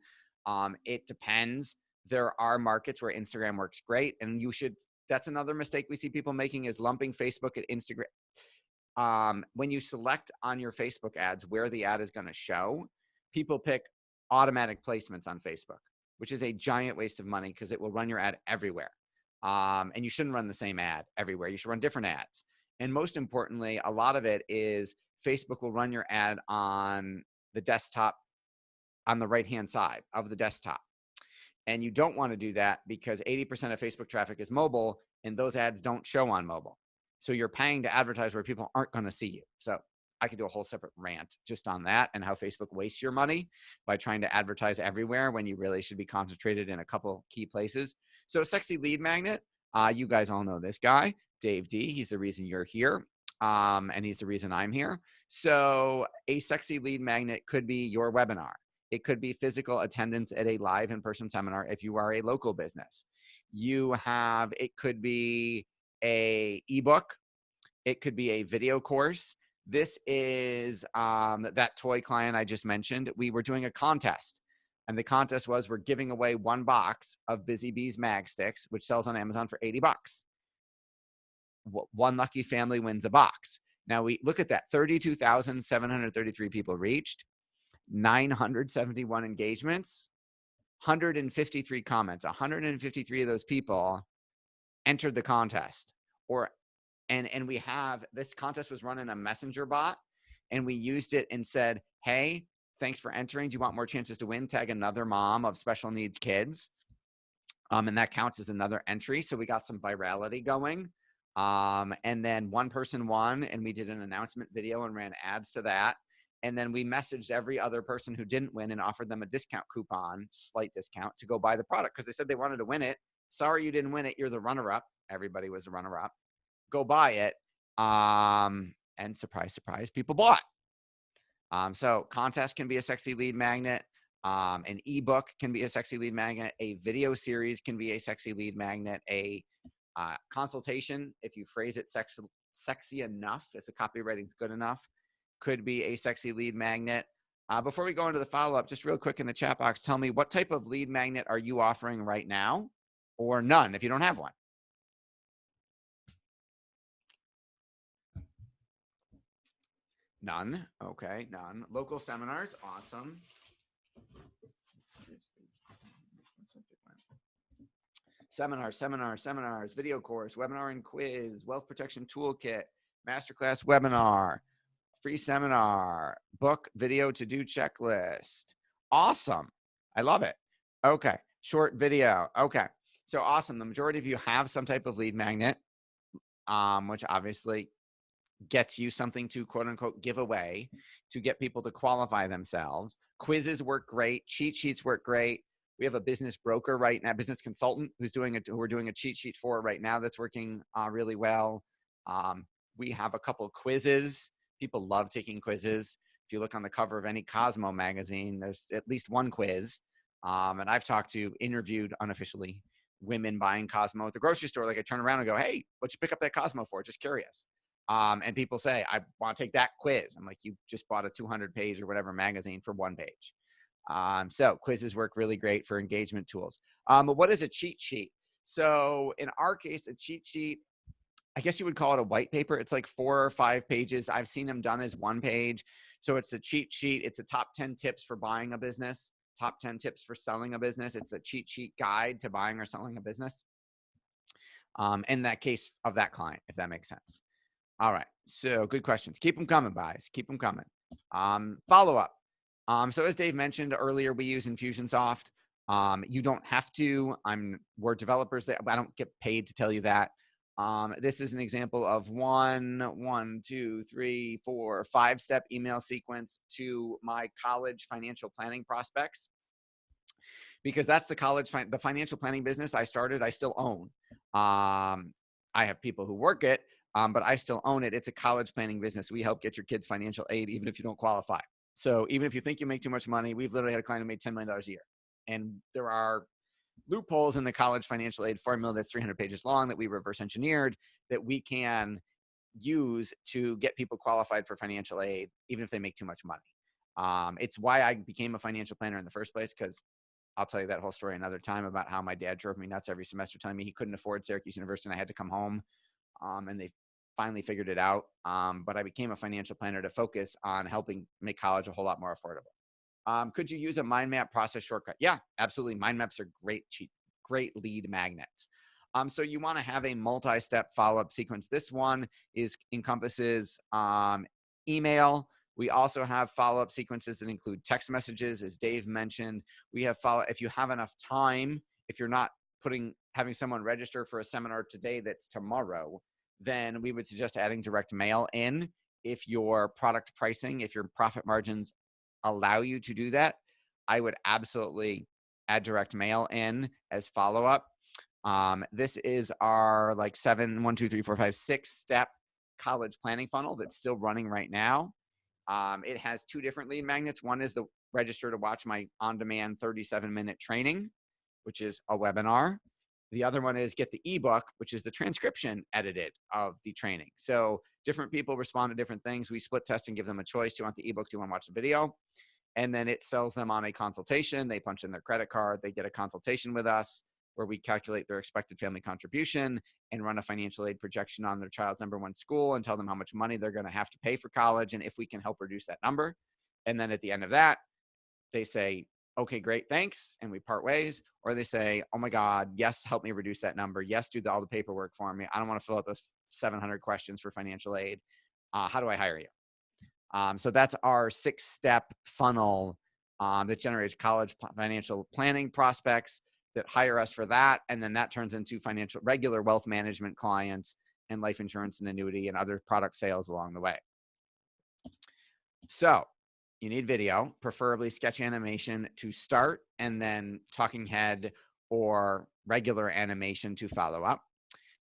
It depends. There are markets where Instagram works great, and that's another mistake we see people making, is lumping Facebook at Instagram. When you select on your Facebook ads where the ad is going to show, people pick automatic placements on Facebook, which is a giant waste of money because it will run your ad everywhere. And you shouldn't run the same ad everywhere. You should run different ads. And most importantly, a lot of it is Facebook will run your ad on the desktop, on the right-hand side of the desktop. And you don't want to do that because 80% of Facebook traffic is mobile, and those ads don't show on mobile. So you're paying to advertise where people aren't going to see you. So I could do a whole separate rant just on that and how Facebook wastes your money by trying to advertise everywhere when you really should be concentrated in a couple key places. So sexy lead magnet, you guys all know this guy, Dave D. He's the reason you're here, and he's the reason I'm here. So a sexy lead magnet could be your webinar. It could be physical attendance at a live in-person seminar if you are a local business. It could be a ebook. It could be a video course. This is that toy client I just mentioned. We were doing a contest, and the contest was we're giving away 1 box of Busy Bees mag sticks, which sells on Amazon for $80. One lucky family wins a box. Now we look at that, 32,733 people reached, 971 engagements, 153 comments. 153 of those people entered the contest. And we have, this contest was run in a messenger bot, and we used it and said, hey, thanks for entering. Do you want more chances to win? Tag another mom of special needs kids. And that counts as another entry. So we got some virality going. And then one person won, and we did an announcement video and ran ads to that. And then we messaged every other person who didn't win and offered them a discount coupon, slight discount, to go buy the product because they said they wanted to win it. Sorry you didn't win it. You're the runner-up. Everybody was the runner-up. Go buy it. And surprise, surprise, people bought. So contest can be a sexy lead magnet. An ebook can be a sexy lead magnet. A video series can be a sexy lead magnet. A consultation, if you phrase it sexy enough, if the copywriting's good enough, could be a sexy lead magnet. Before we go into the follow-up, just real quick in the chat box, tell me what type of lead magnet are you offering right now, or none if you don't have one. None. Okay, none. Local seminars, awesome. Seminars, video course, webinar and quiz, wealth protection toolkit, masterclass webinar, free seminar, book, video to do checklist. Awesome. I love it. Okay. Short video. Okay. So awesome. The majority of you have some type of lead magnet, which obviously gets you something to quote unquote give away to get people to qualify themselves. Quizzes work great. Cheat sheets work great. We have a business broker right now, business consultant who we're doing a cheat sheet for right now that's working really well. We have a couple of quizzes. People love taking quizzes. If you look on the cover of any Cosmo magazine, there's at least one quiz. And I've interviewed unofficially women buying Cosmo at the grocery store. Like I turn around and go, hey, what'd you pick up that Cosmo for? Just curious. And people say, I want to take that quiz. I'm like, you just bought a 200-page or whatever magazine for one page. So quizzes work really great for engagement tools. But what is a cheat sheet? So in our case, a cheat sheet, I guess you would call it a white paper. It's like 4 or 5 pages. I've seen them done as 1 page. So it's a cheat sheet. It's a top 10 tips for buying a business, top 10 tips for selling a business. It's a cheat sheet guide to buying or selling a business. In that case of that client, if that makes sense. All right. So good questions. Keep them coming, guys. Keep them coming. Follow up. So as Dave mentioned earlier, we use Infusionsoft. You don't have to. We're developers that I don't get paid to tell you that. This is an example of 1, 2, 3, 4, 5-step email sequence to my college financial planning prospects, because that's the financial planning business I started, I still own. I have people who work it, but I still own it. It's a college planning business. We help get your kids financial aid, even if you don't qualify. So even if you think you make too much money, we've literally had a client who made $10 million a year. And there are loopholes in the college financial aid formula that's 300 pages long that we reverse engineered that we can use to get people qualified for financial aid, even if they make too much money. It's why I became a financial planner in the first place, because I'll tell you that whole story another time about how my dad drove me nuts every semester telling me he couldn't afford Syracuse University and I had to come home. And they finally figured it out. But I became a financial planner to focus on helping make college a whole lot more affordable. Could you use a mind map process shortcut? Yeah, absolutely. Mind maps are great lead magnets. So you want to have a multi-step follow-up sequence. This one encompasses email. We also have follow-up sequences that include text messages, as Dave mentioned. We have if you have enough time, if you're not having someone register for a seminar today that's tomorrow, then we would suggest adding direct mail in. If your product pricing, if your profit margins allow you to do that, I would absolutely add direct mail in as follow-up. This is our 6-step college planning funnel that's still running right now. It has 2 different lead magnets. One is the register to watch my on-demand 37-minute training, which is a webinar. The other one is get the ebook, which is the transcription edited of the training. So different people respond to different things. We split test and give them a choice. Do you want the ebook? Do you want to watch the video? And then it sells them on a consultation. They punch in their credit card. They get a consultation with us. where we calculate their expected family contribution and run a financial aid projection on their child's #1 school and tell them how much money they're going to have to pay for college and if we can help reduce that number. And then at the end of that, they say, okay, great, thanks, and we part ways. Or they say, oh my God, yes, help me reduce that number. Yes, do all the paperwork for me. I don't want to fill out those 700 questions for financial aid. How do I hire you? So that's our 6-step funnel that generates college financial planning prospects that hire us for that. And then that turns into regular wealth management clients and life insurance and annuity and other product sales along the way. So you need video, preferably sketch animation to start, and then talking head or regular animation to follow up.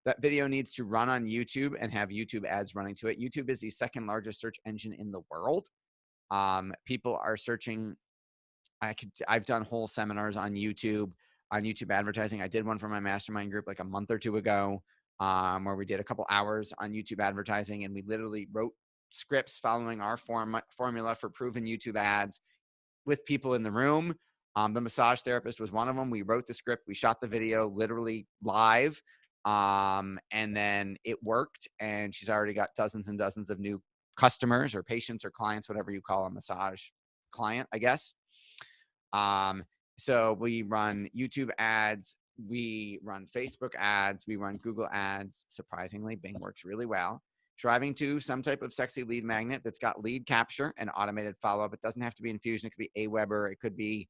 That video needs to run on YouTube and have YouTube ads running to it. YouTube is the 2nd largest search engine in the world. People are searching. I've done whole seminars on YouTube advertising. I did one for my mastermind group like a month or 2 ago, where we did a couple hours on YouTube advertising, and we literally wrote scripts following our formula for proven YouTube ads with people in the room. The massage therapist was one of them. We wrote the script, we shot the video literally live, and then it worked, and she's already got dozens and dozens of new customers or patients or clients, whatever you call a massage client, I guess. So we run YouTube ads, we run Facebook ads, we run Google ads. Surprisingly, Bing works really well. Driving to some type of sexy lead magnet that's got lead capture and automated follow-up. It doesn't have to be Infusion. It could be Aweber. It could be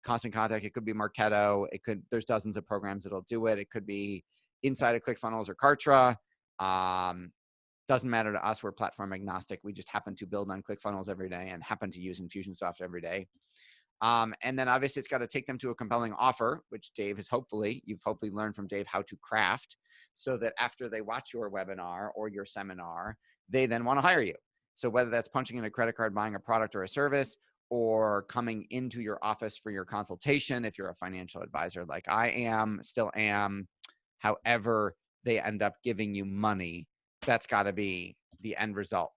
Constant Contact. It could be Marketo. There's dozens of programs that'll do it. It could be inside of ClickFunnels or Kartra. Doesn't matter to us. We're platform agnostic. We just happen to build on ClickFunnels every day and happen to use Infusionsoft every day. And then obviously it's got to take them to a compelling offer, which you've hopefully learned from Dave how to craft, so that after they watch your webinar or your seminar, they then want to hire you. So whether that's punching in a credit card, buying a product or a service, or coming into your office for your consultation, if you're a financial advisor like I still am, however they end up giving you money, that's got to be the end result.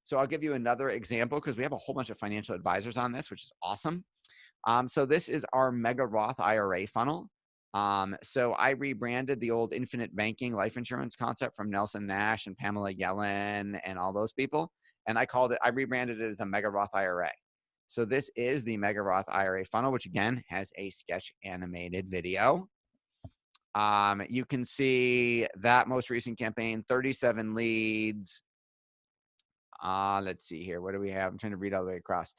So I'll give you another example because we have a whole bunch of financial advisors on this, which is awesome. So this is our Mega Roth IRA funnel. So I rebranded the old infinite banking life insurance concept from Nelson Nash and Pamela Yellen and all those people. And I rebranded it as a Mega Roth IRA. So this is the Mega Roth IRA funnel, which again has a sketch animated video. You can see that most recent campaign, 37 leads. Let's see here. What do we have? I'm trying to read all the way across.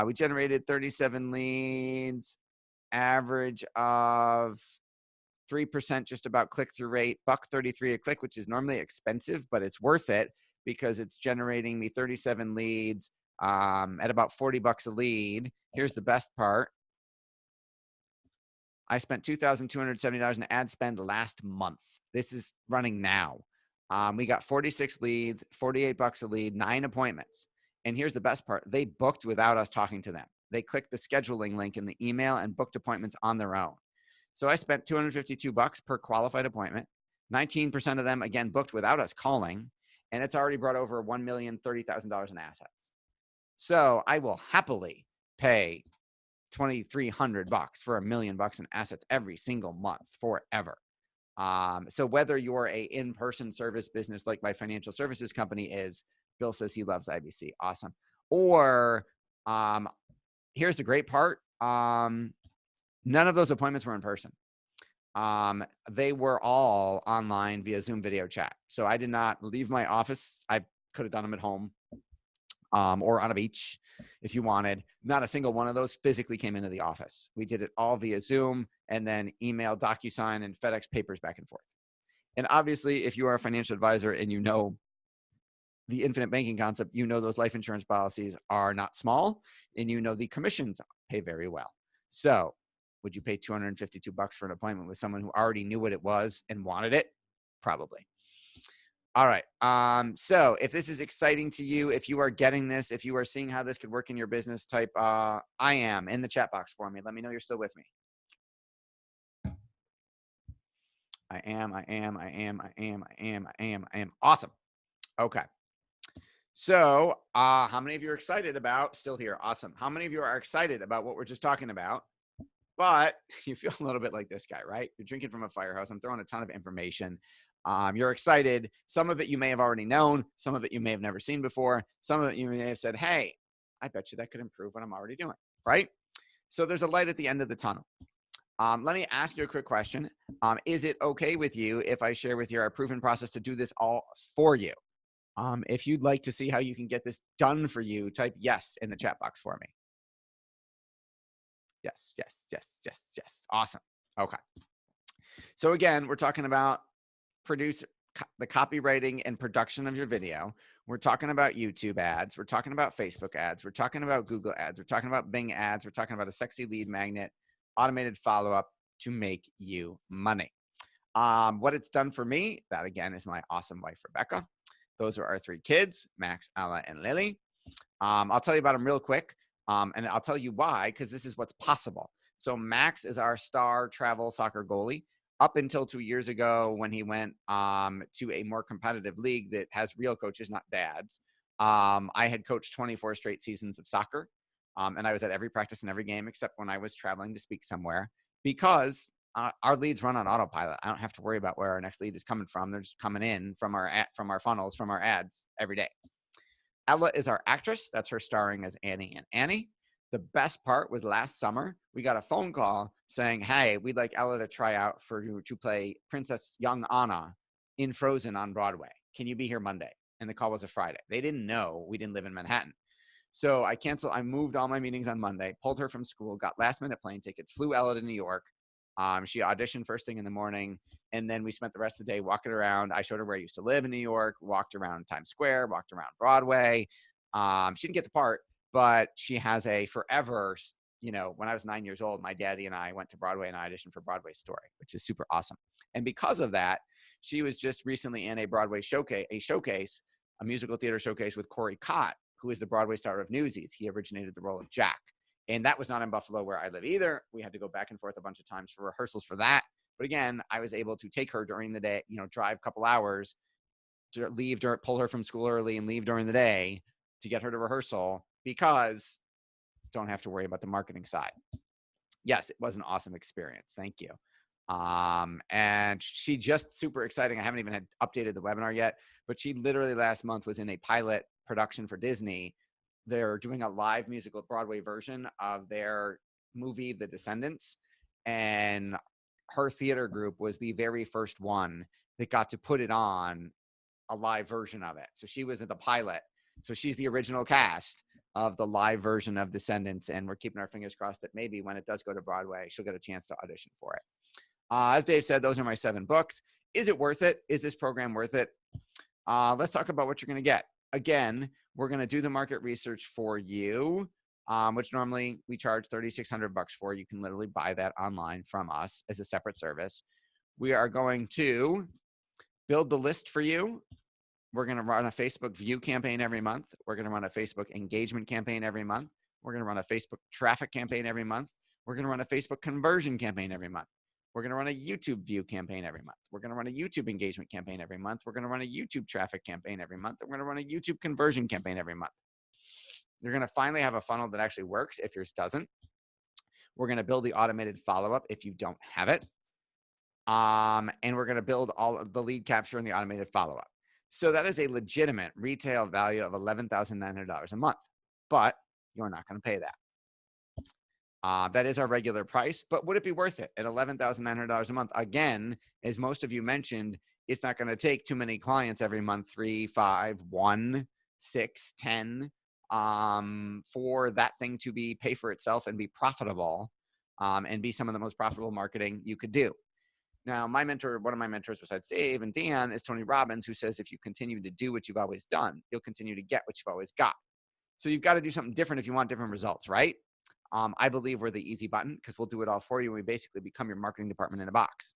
We generated 37 leads, average of 3% just about click-through rate, $1.33 a click, which is normally expensive, but it's worth it because it's generating me 37 leads at about $40 a lead. Here's the best part. I spent $2,270 in ad spend last month. This is running now. We got 46 leads, $48 a lead, 9 appointments. And here's the best part. They booked without us talking to them. They clicked the scheduling link in the email and booked appointments on their own. So I spent $252 per qualified appointment. 19% of them, again, booked without us calling. And it's already brought over $1,030,000 in assets. So I will happily pay $2,300 for $1 million in assets every single month forever. So whether you're a in-person service business like my financial services company is, Bill says he loves IBC. Awesome. Or here's the great part. None of those appointments were in person. They were all online via Zoom video chat. So I did not leave my office. I could have done them at home or on a beach if you wanted. Not a single one of those physically came into the office. We did it all via Zoom and then email, DocuSign, and FedEx papers back and forth. And obviously, if you are a financial advisor and you know the infinite banking concept, you know those life insurance policies are not small, and you know the commissions pay very well. So would you pay $252 for an appointment with someone who already knew what it was and wanted it? Probably. All right. So if this is exciting to you, if you are getting this, if you are seeing how this could work in your business, type I am in the chat box for me. Let me know you're still with me. I am. Awesome. Okay. So how many of you are excited about, still here? Awesome. How many of you are excited about what we're just talking about? But you feel a little bit like this guy, right? You're drinking from a fire hose. I'm throwing a ton of information. You're excited. Some of it you may have already known. Some of it you may have never seen before. Some of it you may have said, hey, I bet you that could improve what I'm already doing, right? So there's a light at the end of the tunnel. Let me ask you a quick question. Is it okay with you if I share with you our proven process to do this all for you? If you'd like to see how you can get this done for you, type yes in the chat box for me. Yes, yes, yes, yes, yes. Awesome. Okay. So again, we're talking about the copywriting and production of your video. We're talking about YouTube ads. We're talking about Facebook ads. We're talking about Google ads. We're talking about Bing ads. We're talking about a sexy lead magnet, automated follow-up to make you money. What it's done for me, that again is my awesome wife, Rebecca. Those are our 3 kids, Max, Ella, and Lily. I'll tell you about them real quick. And I'll tell you why, because this is what's possible. So Max is our star travel soccer goalie up until 2 years ago when he went to a more competitive league that has real coaches, not dads. I had coached 24 straight seasons of soccer. And I was at every practice and every game except when I was traveling to speak somewhere, because our leads run on autopilot. I don't have to worry about where our next lead is coming from. They're just coming in from our funnels, from our ads every day. Ella is our actress. That's her starring as Annie and Annie. The best part was last summer, we got a phone call saying, hey, we'd like Ella to try out to play Princess Young Anna in Frozen on Broadway. Can you be here Monday? And the call was a Friday. They didn't know we didn't live in Manhattan. So I moved all my meetings on Monday, pulled her from school, got last minute plane tickets, flew Ella to New York. She auditioned first thing in the morning, and then we spent the rest of the day walking around. I showed her where I used to live in New York, walked around Times Square, walked around Broadway. She didn't get the part, but she has a forever, when I was 9 years old, my daddy and I went to Broadway and I auditioned for Broadway's Story, which is super awesome. And because of that, she was just recently in a Broadway showcase, a musical theater showcase with Corey Cott, who is the Broadway star of Newsies. He originated the role of Jack. And that was not in Buffalo where I live either. We had to go back and forth a bunch of times for rehearsals for that. But again, I was able to take her during the day, drive a couple hours, to pull her from school early and leave during the day to get her to rehearsal, because don't have to worry about the marketing side. Yes, it was an awesome experience. Thank you. And she just super exciting. I haven't even had updated the webinar yet, but she literally last month was in a pilot production for Disney. They're doing a live musical Broadway version of their movie, The Descendants. And her theater group was the very first one that got to put it on a live version of it. So she was in the pilot. So she's the original cast of the live version of Descendants. And we're keeping our fingers crossed that maybe when it does go to Broadway, she'll get a chance to audition for it. As Dave said, those are my 7 books. Is it worth it? Is this program worth it? Let's talk about what you're going to get. Again, we're going to do the market research for you, which normally we charge $3,600 for. You can literally buy that online from us as a separate service. We are going to build the list for you. We're going to run a Facebook view campaign every month. We're going to run a Facebook engagement campaign every month. We're going to run a Facebook traffic campaign every month. We're going to run a Facebook conversion campaign every month. We're going to run a YouTube view campaign every month. We're going to run a YouTube engagement campaign every month. We're going to run a YouTube traffic campaign every month. We're going to run a YouTube conversion campaign every month. You're going to finally have a funnel that actually works if yours doesn't. We're going to build the automated follow-up if you don't have it. And we're going to build all of the lead capture and the automated follow-up. So that is a legitimate retail value of $11,900 a month, but you're not going to pay that. That is our regular price, but would it be worth it at $11,900 a month? Again, as most of you mentioned, it's not going to take too many clients every month, 3, 5, 1, 6, 10, for that thing to pay for itself and be profitable, and be some of the most profitable marketing you could do. Now, one of my mentors besides Dave and Dan is Tony Robbins, who says, if you continue to do what you've always done, you'll continue to get what you've always got. So you've got to do something different if you want different results, right? I believe we're the easy button because we'll do it all for you. And we basically become your marketing department in a box.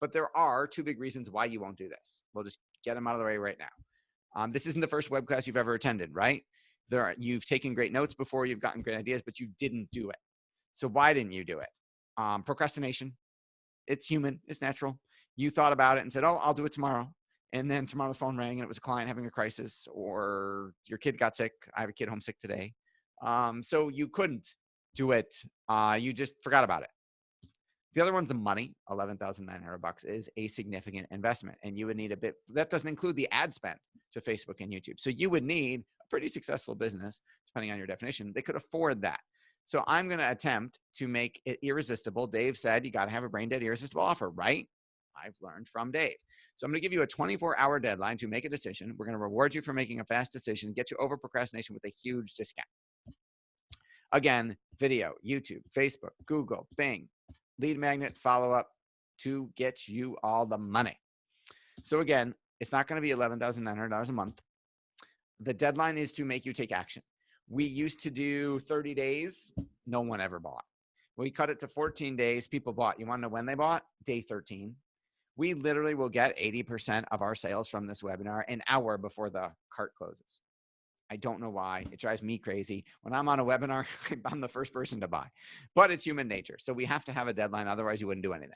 But there are 2 big reasons why you won't do this. We'll just get them out of the way right now. This isn't the first web class you've ever attended, right? You've taken great notes before, you've gotten great ideas, but you didn't do it. So why didn't you do it? Procrastination. It's human. It's natural. You thought about it and said, oh, I'll do it tomorrow. And then tomorrow the phone rang and it was a client having a crisis, or your kid got sick. I have a kid home sick today. So you couldn't do it. You just forgot about it. The other one's the money. $11,900 is a significant investment, and you would need a bit. That doesn't include the ad spend to Facebook and YouTube. So you would need a pretty successful business, depending on your definition. They could afford that. So I'm going to attempt to make it irresistible. Dave said you got to have a brain dead irresistible offer, right? I've learned from Dave. So I'm going to give you a 24-hour deadline to make a decision. We're going to reward you for making a fast decision, get you over procrastination with a huge discount. Again, video, YouTube, Facebook, Google, Bing, lead magnet, follow-up to get you all the money. So again, it's not going to be $11,900 a month. The deadline is to make you take action. We used to do 30 days. No one ever bought. We cut it to 14 days. People bought. You want to know when they bought? Day 13. We literally will get 80% of our sales from this webinar an hour before the cart closes. I don't know why. It drives me crazy. When I'm on a webinar, I'm the first person to buy. But it's human nature. So we have to have a deadline. Otherwise, you wouldn't do anything.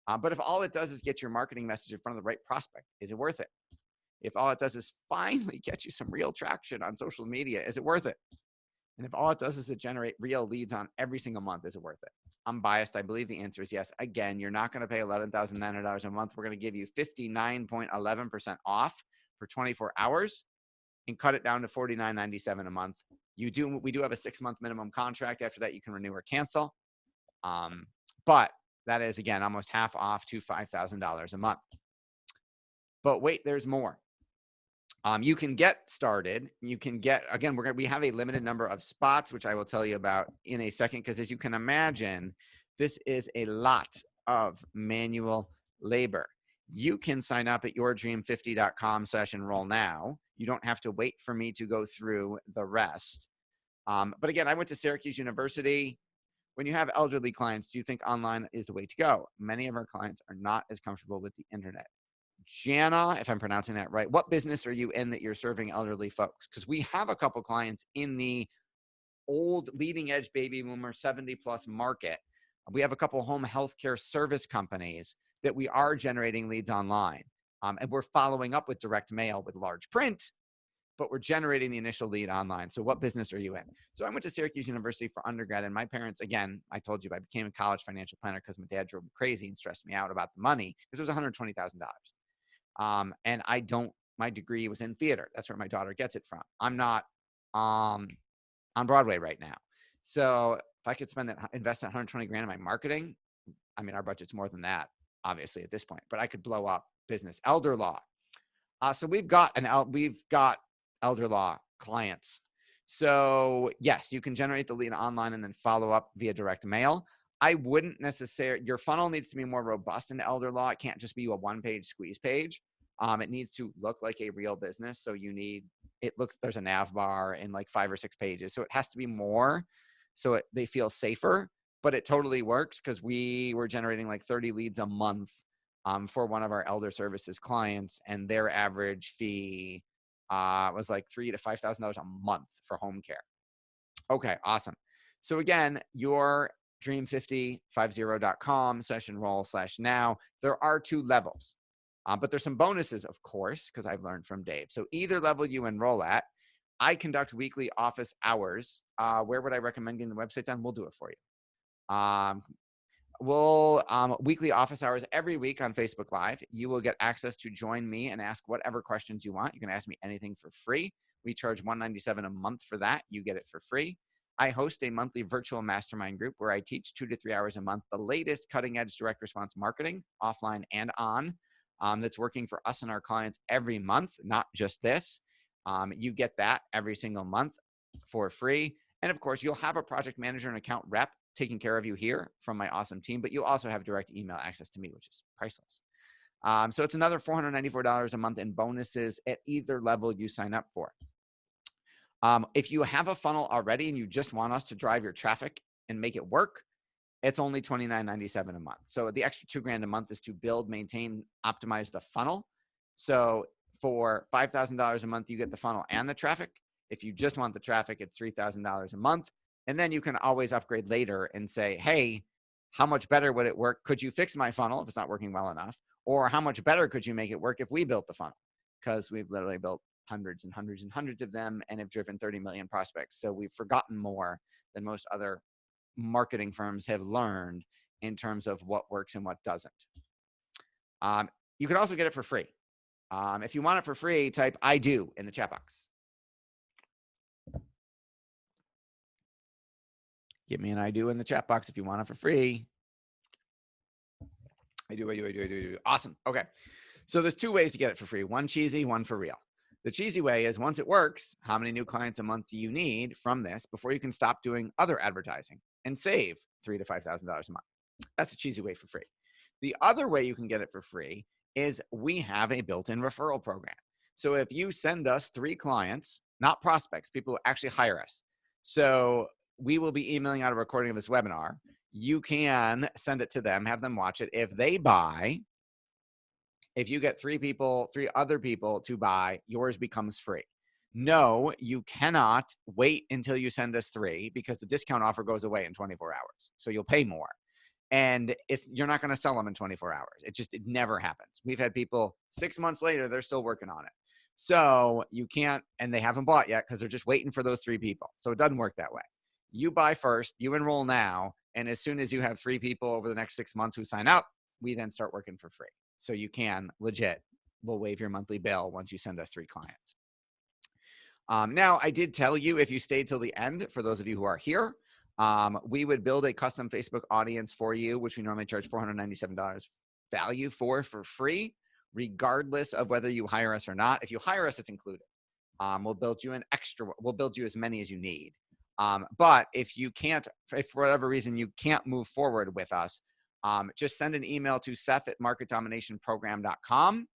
But if all it does is get your marketing message in front of the right prospect, is it worth it? If all it does is finally get you some real traction on social media, is it worth it? And if all it does is it generate real leads on every single month, is it worth it? I'm biased. I believe the answer is yes. Again, you're not going to pay $11,900 a month. We're going to give you 59.11% off for 24 hours and cut it down to $49.97 a month. We do have a 6-month minimum contract. After that, you can renew or cancel. But that is, again, almost half off to $5,000 a month. But wait, there's more. You can get started. You can get, again, we have a limited number of spots, which I will tell you about in a second, because as you can imagine, this is a lot of manual labor. You can sign up at yourdream50.com/enroll now. You don't have to wait for me to go through the rest. But again, I went to Syracuse University. When you have elderly clients, do you think online is the way to go? Many of our clients are not as comfortable with the internet. Jana, if I'm pronouncing that right, what business are you in that you're serving elderly folks? Because we have a couple clients in the old leading edge baby boomer 70+ market. We have a couple home healthcare service companies that we are generating leads online. And we're following up with direct mail with large print, but we're generating the initial lead online. So what business are you in? So I went to Syracuse University for undergrad, and my parents, again, I told you, I became a college financial planner because my dad drove me crazy and stressed me out about the money because it was $120,000. And my degree was in theater. That's where my daughter gets it from. I'm not on Broadway right now. So if I could invest $120,000 in my marketing, I mean, our budget's more than that, obviously, at this point, but I could blow up business. Elder law. So we've got elder law clients. So yes, you can generate the lead online and then follow up via direct mail. I wouldn't necessarily, your funnel needs to be more robust in elder law. It can't just be a 1-page squeeze page. It needs to look like a real business. So there's a nav bar in like 5 or 6 pages. So it has to be more so they feel safer, but it totally works because we were generating like 30 leads a month for one of our elder services clients, and their average fee was like $3,000 to $5,000 a month for home care. Okay, awesome. So again, yourdream50.com/enroll/now. There are 2 levels, but there's some bonuses, of course, because I've learned from Dave. So either level you enroll at, I conduct weekly office hours. Where would I recommend getting the website done? We'll do it for you. Weekly office hours every week on Facebook Live. You will get access to join me and ask whatever questions you want. You can ask me anything for free. We charge $197 a month for that. You get it for free. I host a monthly virtual mastermind group where I teach 2 to 3 hours a month, the latest cutting edge direct response marketing, offline and on, that's working for us and our clients every month, not just this. You get that every single month for free. And of course, you'll have a project manager and account rep taking care of you here from my awesome team, but you'll also have direct email access to me, which is priceless. So it's another $494 a month in bonuses at either level you sign up for. If you have a funnel already and you just want us to drive your traffic and make it work, it's only $29.97 a month. So the extra $2,000 a month is to build, maintain, optimize the funnel. So for $5,000 a month, you get the funnel and the traffic. If you just want the traffic, it's $3,000 a month. And then you can always upgrade later and say, hey, how much better would it work? Could you fix my funnel if it's not working well enough? Or how much better could you make it work if we built the funnel? Because we've literally built hundreds and hundreds and hundreds of them and have driven 30 million prospects. So we've forgotten more than most other marketing firms have learned. in terms of what works and what doesn't. You could also get it for free. If you want it for free, type I do in the chat box. Give me an I do in the chat box if you want it for free. I do. Awesome. Okay. So there's two ways to get it for free. One cheesy, one for real. The cheesy way is once it works, how many new clients a month do you need from this before you can stop doing other advertising and save $3,000 to $5,000 a month? That's a cheesy way for free. The other way you can get it for free is we have a built-in referral program. So if you send us 3 clients, not prospects, people who actually hire us. So we will be emailing out a recording of this webinar. You can send it to them, have them watch it. If they buy, if you get 3 other people to buy, yours becomes free. No, you cannot wait until you send us 3 because the discount offer goes away in 24 hours. So you'll pay more. And you're not going to sell them in 24 hours. It never happens. We've had people 6 months later, they're still working on it. So you can't, and they haven't bought yet because they're just waiting for those 3 people. So it doesn't work that way. You buy first, you enroll now, and as soon as you have 3 people over the next 6 months who sign up, we then start working for free. So you can we'll waive your monthly bill once you send us 3 clients. Now, I did tell you if you stayed till the end, for those of you who are here, we would build a custom Facebook audience for you, which we normally charge $497 value for free, regardless of whether you hire us or not. If you hire us, it's included. We'll build you we'll build you as many as you need. But if for whatever reason you can't move forward with us, just send an email to seth@marketdominationprogram.com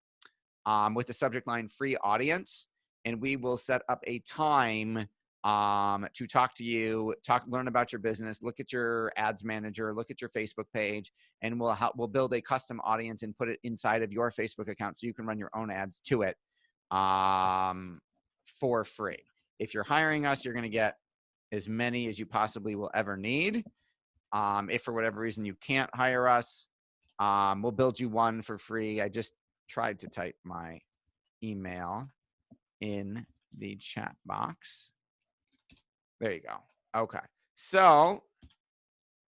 with the subject line free audience, and we will set up a time to talk to you, learn about your business, look at your ads manager, look at your Facebook page, and we'll build a custom audience and put it inside of your Facebook account so you can run your own ads to it for free. If you're hiring us, you're going to get as many as you possibly will ever need. If for whatever reason you can't hire us, we'll build you one for free. I just tried to type my email in the chat box. There you go. Okay. So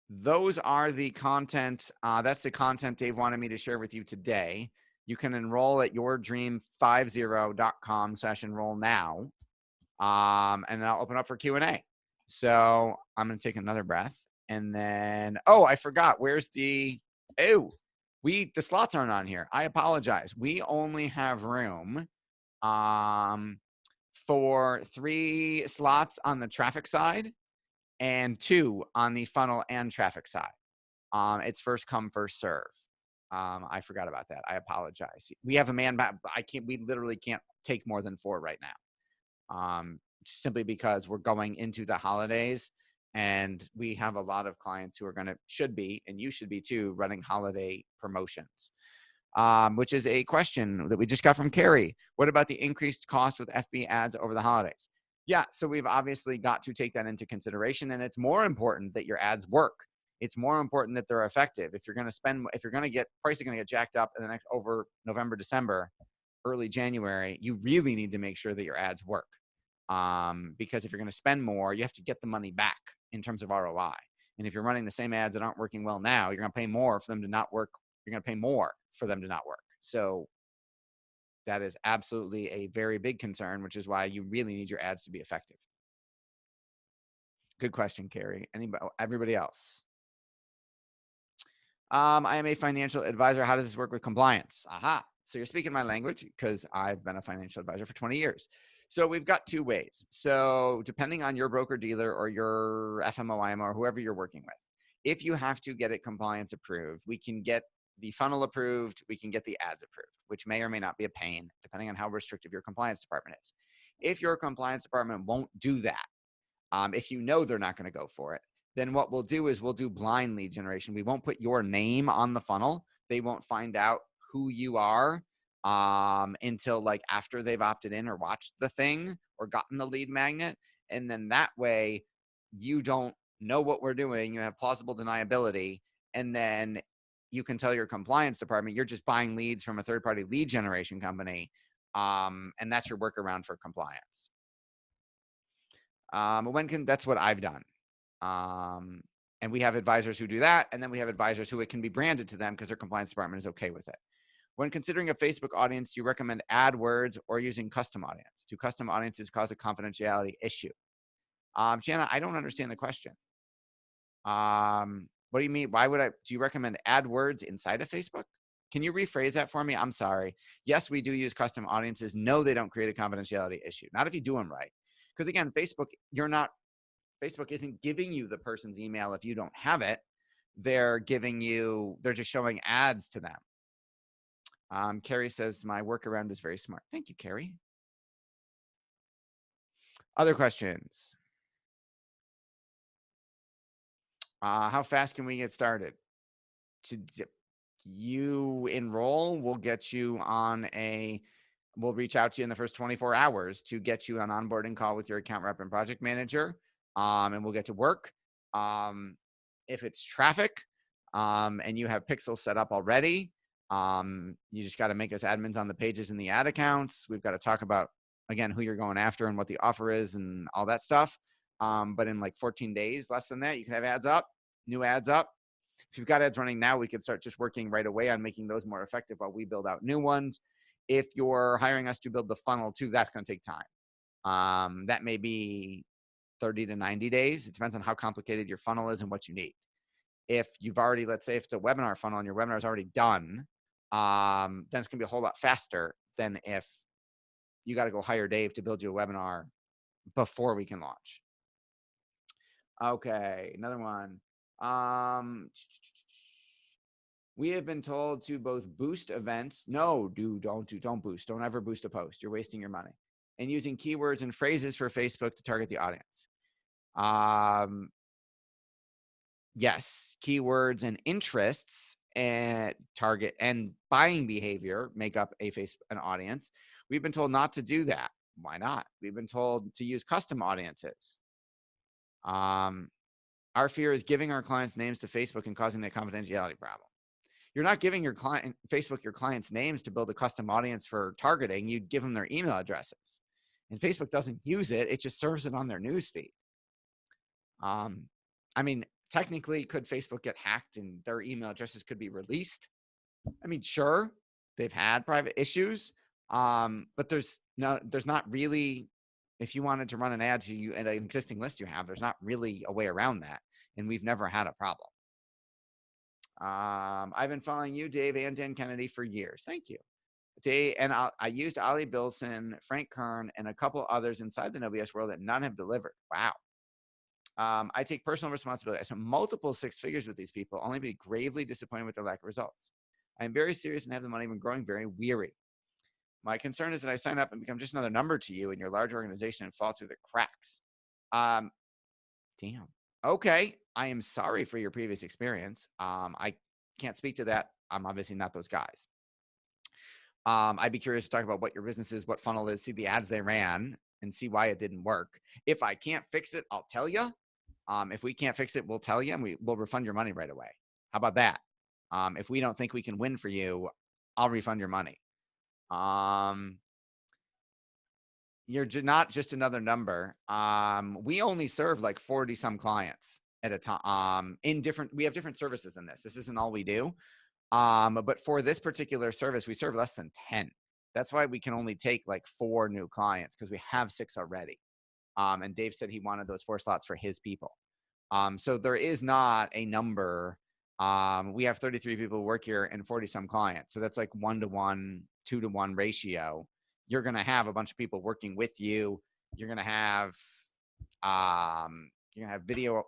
those are the content. That's the content Dave wanted me to share with you today. You can enroll at yourdream50.com/enroll now. And then I'll open up for Q&A. So I'm going to take another breath. And then, I forgot. Where's the slots aren't on here. I apologize. We only have room for 3 slots on the traffic side and 2 on the funnel and traffic side. It's first come, first serve. I forgot about that. I apologize. We have a man back. We literally can't take more than 4 right now. Simply because we're going into the holidays and we have a lot of clients who should be, and you should be too, running holiday promotions. Which is a question that we just got from Carrie. What about the increased cost with FB ads over the holidays? Yeah, so we've obviously got to take that into consideration, and it's more important that your ads work. It's more important that they're effective. If you're going to get prices are going to get jacked up in the next over November, December, early January, you really need to make sure that your ads work. Because if you're going to spend more, you have to get the money back in terms of ROI. And if you're running the same ads that aren't working well now, you're going to pay more for them to not work. You're going to pay more for them to not work. So that is absolutely a very big concern, which is why you really need your ads to be effective. Good question, Carrie. Everybody else? I am a financial advisor. How does this work with compliance? Aha. So you're speaking my language because I've been a financial advisor for 20 years. So we've got 2 ways. So depending on your broker dealer or your FMO, IMO, or whoever you're working with, if you have to get it compliance approved, we can get the funnel approved, we can get the ads approved, which may or may not be a pain, depending on how restrictive your compliance department is. If your compliance department won't do that, if you know they're not going to go for it, then what we'll do is we'll do blind lead generation. We won't put your name on the funnel. They won't find out who you are until like after they've opted in or watched the thing or gotten the lead magnet. And then that way you don't know what we're doing. You have plausible deniability. And then you can tell your compliance department, you're just buying leads from a third-party lead generation company. And that's your workaround for compliance. That's what I've done. And we have advisors who do that. And then we have advisors who it can be branded to them because their compliance department is okay with it. When considering a Facebook audience, do you recommend AdWords or using custom audience? Do custom audiences cause a confidentiality issue? Jana, I don't understand the question. What do you mean? Do you recommend AdWords inside of Facebook? Can you rephrase that for me? I'm sorry. Yes, we do use custom audiences. No, they don't create a confidentiality issue. Not if you do them right. Because again, Facebook isn't giving you the person's email if you don't have it. They're just showing ads to them. Carrie says, my workaround is very smart. Thank you, Carrie. Other questions? How fast can we get started? You enroll, we'll reach out to you in the first 24 hours to get you an onboarding call with your account rep and project manager. And we'll get to work. If it's traffic, and you have pixels set up already, you just got to make us admins on the pages and the ad accounts. We've got to talk about, again, who you're going after and what the offer is and all that stuff. But in like 14 days, less than that, you can have ads up, new ads up. If you've got ads running now, we could start just working right away on making those more effective while we build out new ones. If you're hiring us to build the funnel too, that's going to take time. That may be 30 to 90 days. It depends on how complicated your funnel is and what you need. If you've already, let's say if it's a webinar funnel and your webinar is already done, then it's going to be a whole lot faster than if you got to go hire Dave to build you a webinar before we can launch. Okay, another one. We have been told to both boost events. No, don't boost. Don't ever boost a post. You're wasting your money. And using keywords and phrases for Facebook to target the audience. Yes, keywords and interests and target and buying behavior make up an audience. We've been told not to do that. Why not? We've been told to use custom audiences. Our fear is giving our clients names to Facebook and causing that confidentiality problem. You're not giving your Facebook your clients' names to build a custom audience for targeting. You give them their email addresses. And Facebook doesn't use it. It just serves it on their newsfeed. I mean, technically, could Facebook get hacked and their email addresses could be released? I mean, sure, they've had private issues, but there's not really, if you wanted to run an ad to you at an existing list you have, there's not really a way around that, and we've never had a problem. I've been following you, Dave, and Dan Kennedy for years. Thank you. Dave, and I used Ali Bilson, Frank Kern, and a couple others inside the NoBS world that none have delivered. Wow. I take personal responsibility. I spent multiple six figures with these people, only to be gravely disappointed with their lack of results. I am very serious and have the money when growing very weary. My concern is that I sign up and become just another number to you in your large organization and fall through the cracks. Damn. Okay. I am sorry for your previous experience. I can't speak to that. I'm obviously not those guys. I'd be curious to talk about what your business is, what funnel is, see the ads they ran, and see why it didn't work. If I can't fix it, I'll tell you. If we can't fix it, we'll tell you, and we'll refund your money right away. How about that? If we don't think we can win for you, I'll refund your money. You're not just another number. We only serve like 40 some clients at a time. We have different services than this. This isn't all we do. But for this particular service, we serve less than 10. That's why we can only take like 4 new clients, because we have 6 already. And Dave said he wanted those 4 slots for his people. So there is not a number. We have 33 people who work here and 40 some clients. So that's like 1-to-1, 2-to-1 ratio. You're going to have a bunch of people working with you. You're going to have video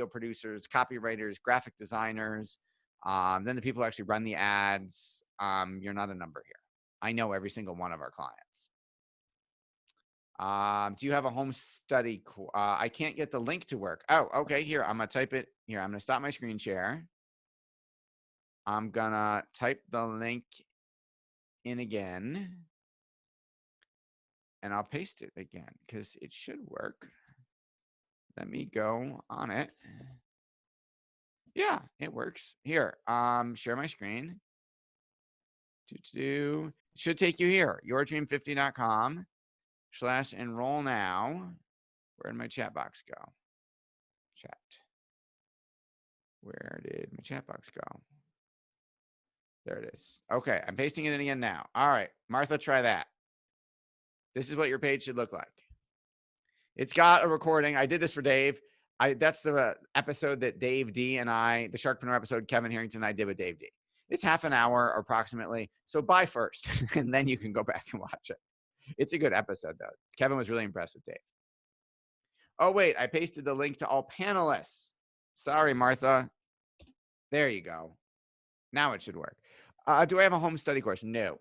producers, copywriters, graphic designers. Then the people who actually run the ads. You're not a number here. I know every single one of our clients. Do you have a home study? I can't get the link to work. Oh, okay. Here, I'm going to type it. Here, I'm going to stop my screen share. I'm going to type the link in again. And I'll paste it again because it should work. Let me go on it. Yeah, it works. Here, share my screen. It should take you here, yourdream50.com/enroll now. Where did my chat box go? Chat. Where did my chat box go? There it is. Okay, I'm pasting it in again now. All right, Martha, try that. This is what your page should look like. It's got a recording. I did this for Dave. That's the episode that Dave D and I, the Sharkpreneur episode, Kevin Harrington and I did with Dave D. It's half an hour approximately. So buy first, and then you can go back and watch it. It's a good episode, though. Kevin was really impressed with Dave. Oh, wait, I pasted the link to all panelists. Sorry, Martha. There you go. Now it should work. Do I have a home study course? No.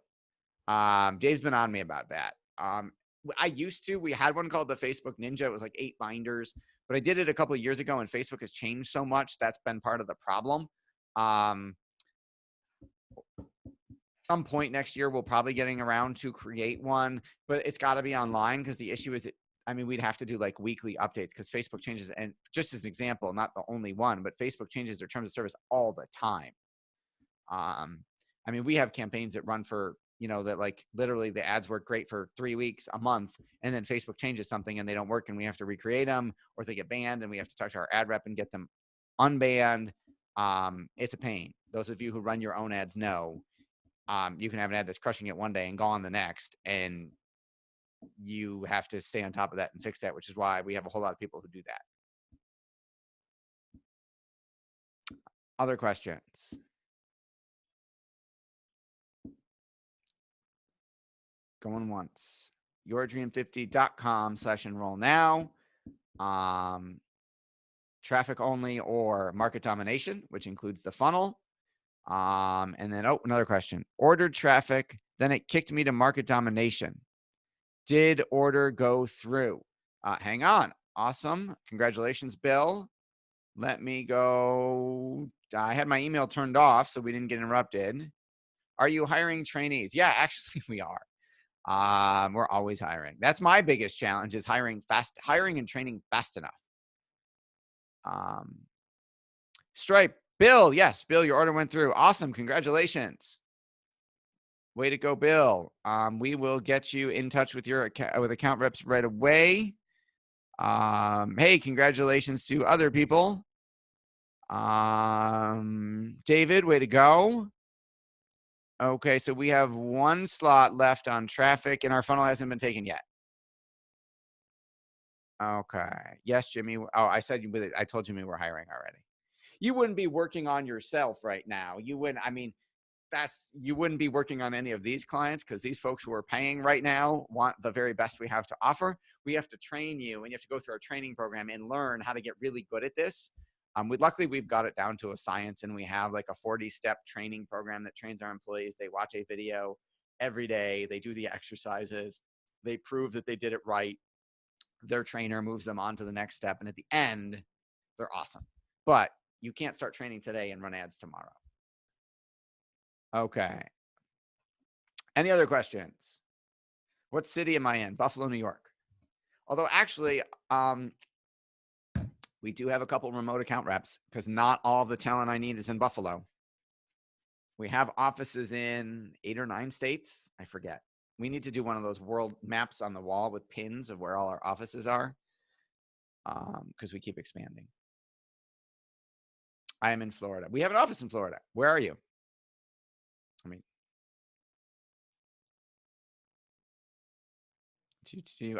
Dave's been on me about that. I used to. We had one called the Facebook Ninja. It was like 8 binders, but I did it a couple of years ago, and Facebook has changed so much. That's been part of the problem. Some point next year, we'll probably getting around to create one, but it's got to be online because the issue is, we'd have to do like weekly updates because Facebook changes. And just as an example, not the only one, but Facebook changes their terms of service all the time. We have campaigns that run for, that like literally the ads work great for 3 weeks, a month, and then Facebook changes something and they don't work and we have to recreate them, or they get banned and we have to talk to our ad rep and get them unbanned. It's a pain. Those of you who run your own ads know, you can have an ad that's crushing it one day and gone the next, and you have to stay on top of that and fix that, which is why we have a whole lot of people who do that. Other questions? Going once. yourdream50.com/enroll now. Traffic only or market domination, which includes the funnel. And then, another question. Ordered traffic, then it kicked me to market domination. Did order go through? Hang on. Awesome. Congratulations, Bill. Let me go. I had my email turned off so we didn't get interrupted. Are you hiring trainees? Yeah, actually we are. We're always hiring. That's my biggest challenge, is hiring and training fast enough. Stripe, Bill. Yes, Bill, your order went through. Awesome. Congratulations. Way to go, Bill. We will get you in touch with your account reps right away. Hey, congratulations to other people. David, way to go. Okay, so we have 1 slot left on traffic, and our funnel hasn't been taken yet. Okay. Yes, Jimmy. Oh, I told Jimmy we're hiring already. You wouldn't be working on yourself right now. You wouldn't. You wouldn't be working on any of these clients, because these folks who are paying right now want the very best we have to offer. We have to train you, and you have to go through our training program and learn how to get really good at this. Luckily, we've got it down to a science, and we have like a 40-step training program that trains our employees. They watch a video every day. They do the exercises. They prove that they did it right. Their trainer moves them on to the next step. And at the end, they're awesome. But you can't start training today and run ads tomorrow. Okay. Any other questions? What city am I in? Buffalo, New York. Although actually, we do have a couple remote account reps, because not all of the talent I need is in Buffalo. We have offices in 8 or 9 states. I forget. We need to do one of those world maps on the wall with pins of where all our offices are, because we keep expanding. I am in Florida. We have an office in Florida. Where are you?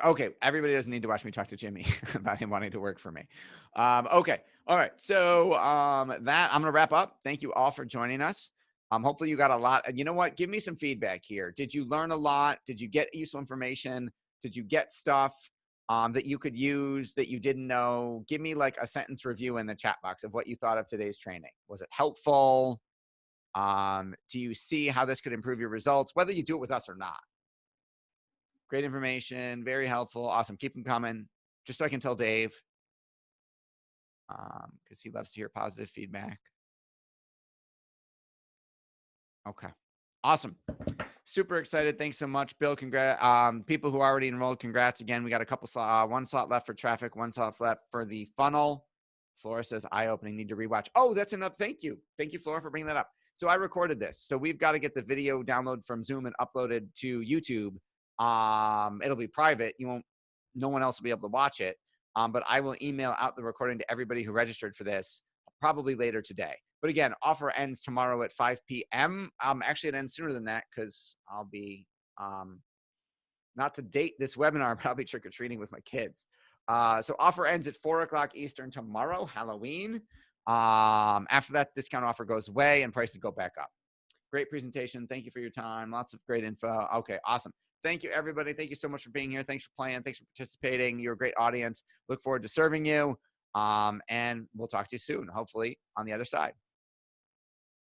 Okay, everybody doesn't need to watch me talk to Jimmy about him wanting to work for me. Okay, all right. So that I'm gonna wrap up. Thank you all for joining us. Hopefully you got a lot. And you know what? Give me some feedback here. Did you learn a lot? Did you get useful information? Did you get stuff that you could use that you didn't know? Give me like a sentence review in the chat box of what you thought of today's training. Was it helpful? Do you see how this could improve your results, whether you do it with us or not? Great information, very helpful. Awesome. Keep them coming, just so I can tell Dave, because he loves to hear positive feedback. Okay. Awesome. Super excited. Thanks so much, Bill. Congrats. People who already enrolled, congrats again. We got a couple 1 slot left for traffic, 1 slot left for the funnel. Flora says eye-opening, need to rewatch. Oh, that's enough. Thank you. Thank you, Flora, for bringing that up. So I recorded this. So we've got to get the video downloaded from Zoom and uploaded to YouTube. It'll be private. No one else will be able to watch it. But I will email out the recording to everybody who registered for this probably later today. But again, offer ends tomorrow at 5 p.m. Actually, it ends sooner than that because I'll be, not to date this webinar, but I'll be trick-or-treating with my kids. So offer ends at 4 o'clock Eastern tomorrow, Halloween. After that, discount offer goes away and prices go back up. Great presentation. Thank you for your time. Lots of great info. Okay, awesome. Thank you, everybody. Thank you so much for being here. Thanks for playing. Thanks for participating. You're a great audience. Look forward to serving you. And we'll talk to you soon, hopefully on the other side.